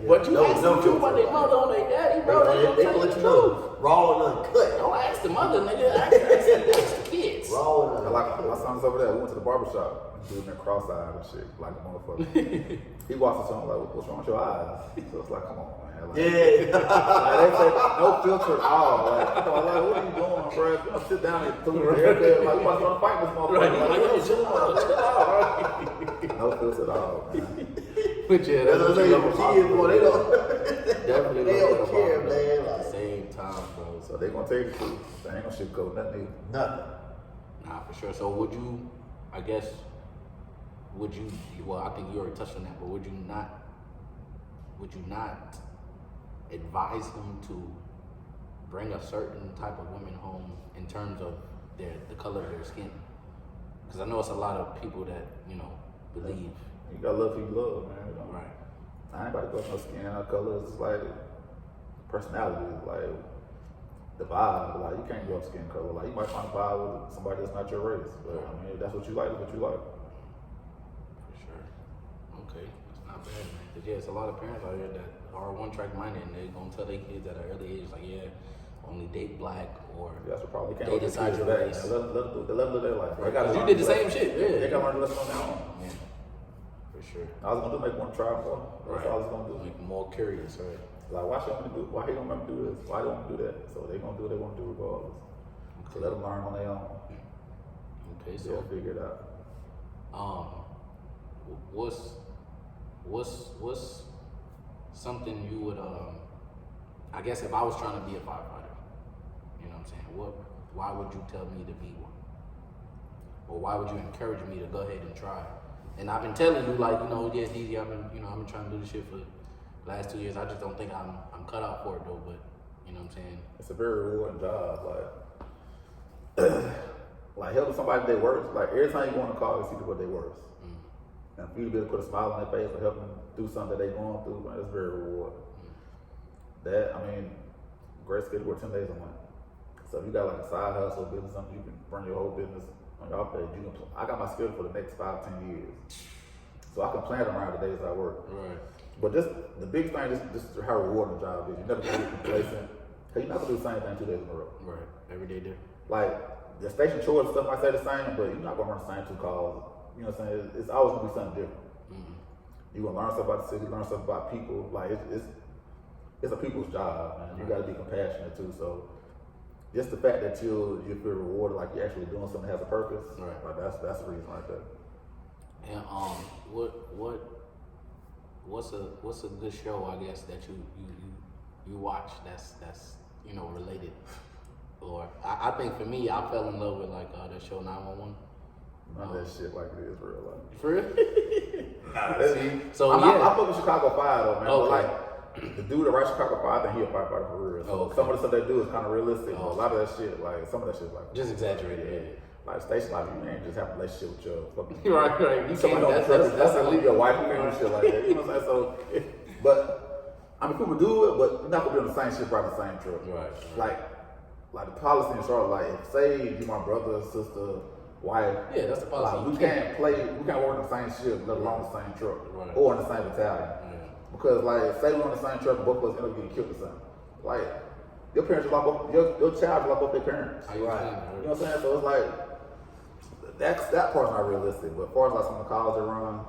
But you ask them the truth about their mother or their daddy, bro. They gonna tell you the truth.
Raw and uncut.
Don't ask the mother, nigga. Ask the kids.
Raw and uncut.
Like, my son's over there. We went to the barbershop. Dude been cross-eyed and shit, like a motherfucker. He walks up to him like, what's wrong with your eyes? So it's like, come on, man. Like,
Yeah.
Like, they say, no filter at all. Like, come on, like, what are you doing, bro? You gonna sit down and through your haircut? Like, you about to run a fight with this motherfucker.
Right.
Like,
Yo, chill out.
no filter at all, man.
But yeah,
That's what I'm saying. Kids, boy, they don't.
Definitely
They don't care, man.
At the same time, bro.
So they gonna tell you the truth. They ain't gonna sugarcoat nothing either.
Nothing.
Nah, for sure. So would you, I guess, well, I think you already touched on that, but would you not advise him to bring a certain type of women home in terms of the color of their skin? Because I know it's a lot of people that, believe.
You gotta love who you love, man. You know?
Right.
I ain't about to go no skin or color. It's just like personality, like the vibe. Like you can't go up skin color. Like you might find a vibe with somebody that's not your race, but I mean, if that's what you like, it's what you like.
For sure. Okay, that's not bad, man. 'Cause yeah, it's a lot of parents out here that are one-track minded, and they're gonna tell their kids at an early age, like, yeah, only date black or
That's what probably can't
they
let
decide your
that.
race.
Let them live their life. They gotta
Because you
learn
did the
to
same
live-
shit, yeah.
They gotta learn to live on their own.
Yeah, for sure.
I was gonna do make one try for. That's all I was gonna do.
Make them more curious, right?
Like why should I do? Why he don't want to do this? Why they want to do that? So they gonna do what they want to do regardless. So let them learn on their own.
Okay, so
They'll figure it out.
what's something you would I guess if I was trying to be a firefighter, you know what I'm saying? Why would you tell me to be one? Or why would you encourage me to go ahead and try? And I've been telling you, like, yeah, Deezy, I've been trying to do this shit for the last 2 years. I just don't think I'm cut out for it though, but you know what I'm saying?
It's a very rewarding job. Like helping somebody their worst. Like every time you go on a call, you see people at their worst. And for you to be able to put a smile on their face or help them do something that they're going through, man, it's very rewarding. That, I mean, great skill work 10 days a month. So if you got like a side hustle business, something you can run your whole business on your off page. I got my schedule for the next 5-10 years. So I can plan around the days I work.
Right.
But the biggest thing is how rewarding the job is. You never get complacent. Because you're not going to do the same thing 2 days in a row.
Right. Every day different.
Like, the station chores and stuff might say the same, but you're not going to run the same 2 calls. You know what I'm saying? It's always going to be something different.
Mm-hmm.
You're going to learn stuff about the city, learn stuff about people. Like, it's a people's job, man. You got to be compassionate, too. So, just the fact that you feel rewarded, like you're actually doing something that has a purpose,
right?
Like that's the reason right there.
And what's a good show, I guess, that you watch that's related? Or I think for me, I fell in love with like that show 911.
None of that shit like it is real life.
For real?
So I fuck with Chicago Fire though, man.
Okay.
But like the dude that writes Chicago Fire, I think he a firefighter for real. So
Okay.
Some of the stuff they do is kind of realistic. But a lot of that shit, like some of that shit, like
just exaggerated.
Like station life, you ain't just have a relationship with your fucking.
Right. You
Somebody
can't.
that's like leave your wife and shit like that. You know what I'm saying? So, but I mean, people do it, but you're not gonna be on the same ship, right? The same trip.
Right.
Like the policy in Charlotte, like if say you my brother, sister, wife.
Yeah, that's the policy.
Like, we can't work on the same ship, let alone the same truck,
Right.
or in the same battalion.
Yeah.
Because like, say we're on the same truck, both of us end up getting killed or something. Like, your parents lock up, your child lock up their parents.
How you
Right.
saying,
You know what I'm saying? So it's like, that part's not realistic. But as far as like some of the calls they run,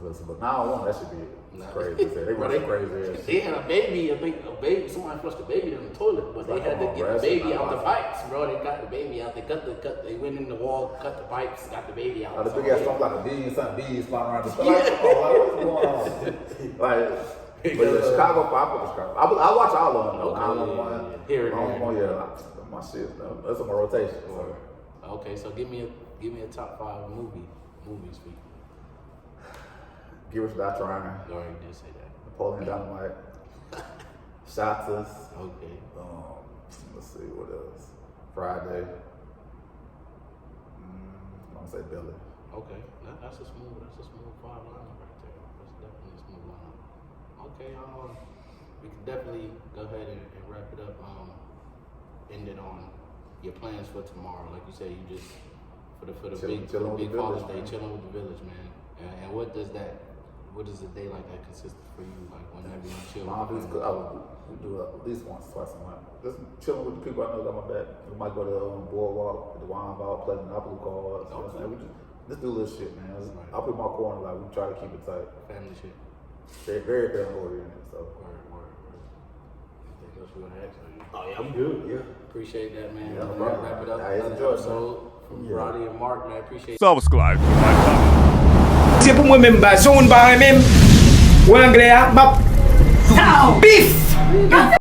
listen, but 911, that should be crazy. They run crazy ass.
They had a baby. Somebody flushed the baby down the toilet, but they had to get the baby out the pipes, bro. They got the baby out. They they went in the wall, cut the pipes, got the baby out.
The big ass stuff like a bee, something bees flying around the like, what's going on? Like, but yeah, Chicago, I watch all of them though. 911,
Here and
yeah, my shit. That's on my rotation. So.
Okay, so give me a top 5 movies for you.
Get Rich or Die Trying.
You already did say that.
Napoleon Dynamite. Shots.
Okay.
Let's see what else. Friday. I'm gonna say Billy.
Okay, that's a smooth 5 lineup right there. That's definitely a smooth lineup. Okay, we can definitely go ahead and wrap it up. End it on your plans for tomorrow. Like you said, you just for the big Father's Day, chilling with the village, man. And what does a day like that consist of for you? Like whenever you chill?
We do it at least once, twice a month. Just chilling with the people I know got my back. We might go to Boardwalk, the wine bar, play Monopoly cards. You know what I'm saying? We just do a little shit, man. I'll put my corner, like we try to keep it tight.
Family shit.
They're very family oriented, so.
Word. Anything else you want to ask?
Oh yeah, I'm good. Yeah.
Appreciate that, man.
Yeah,
We're
bro.
gonna wrap it up.
It's
Another
enjoyed,
episode from Roddy and Mark, man. Appreciate
Subscribe to my channel.
C'est pour moi-même, zone par même. Ou anglais, bap. Beef!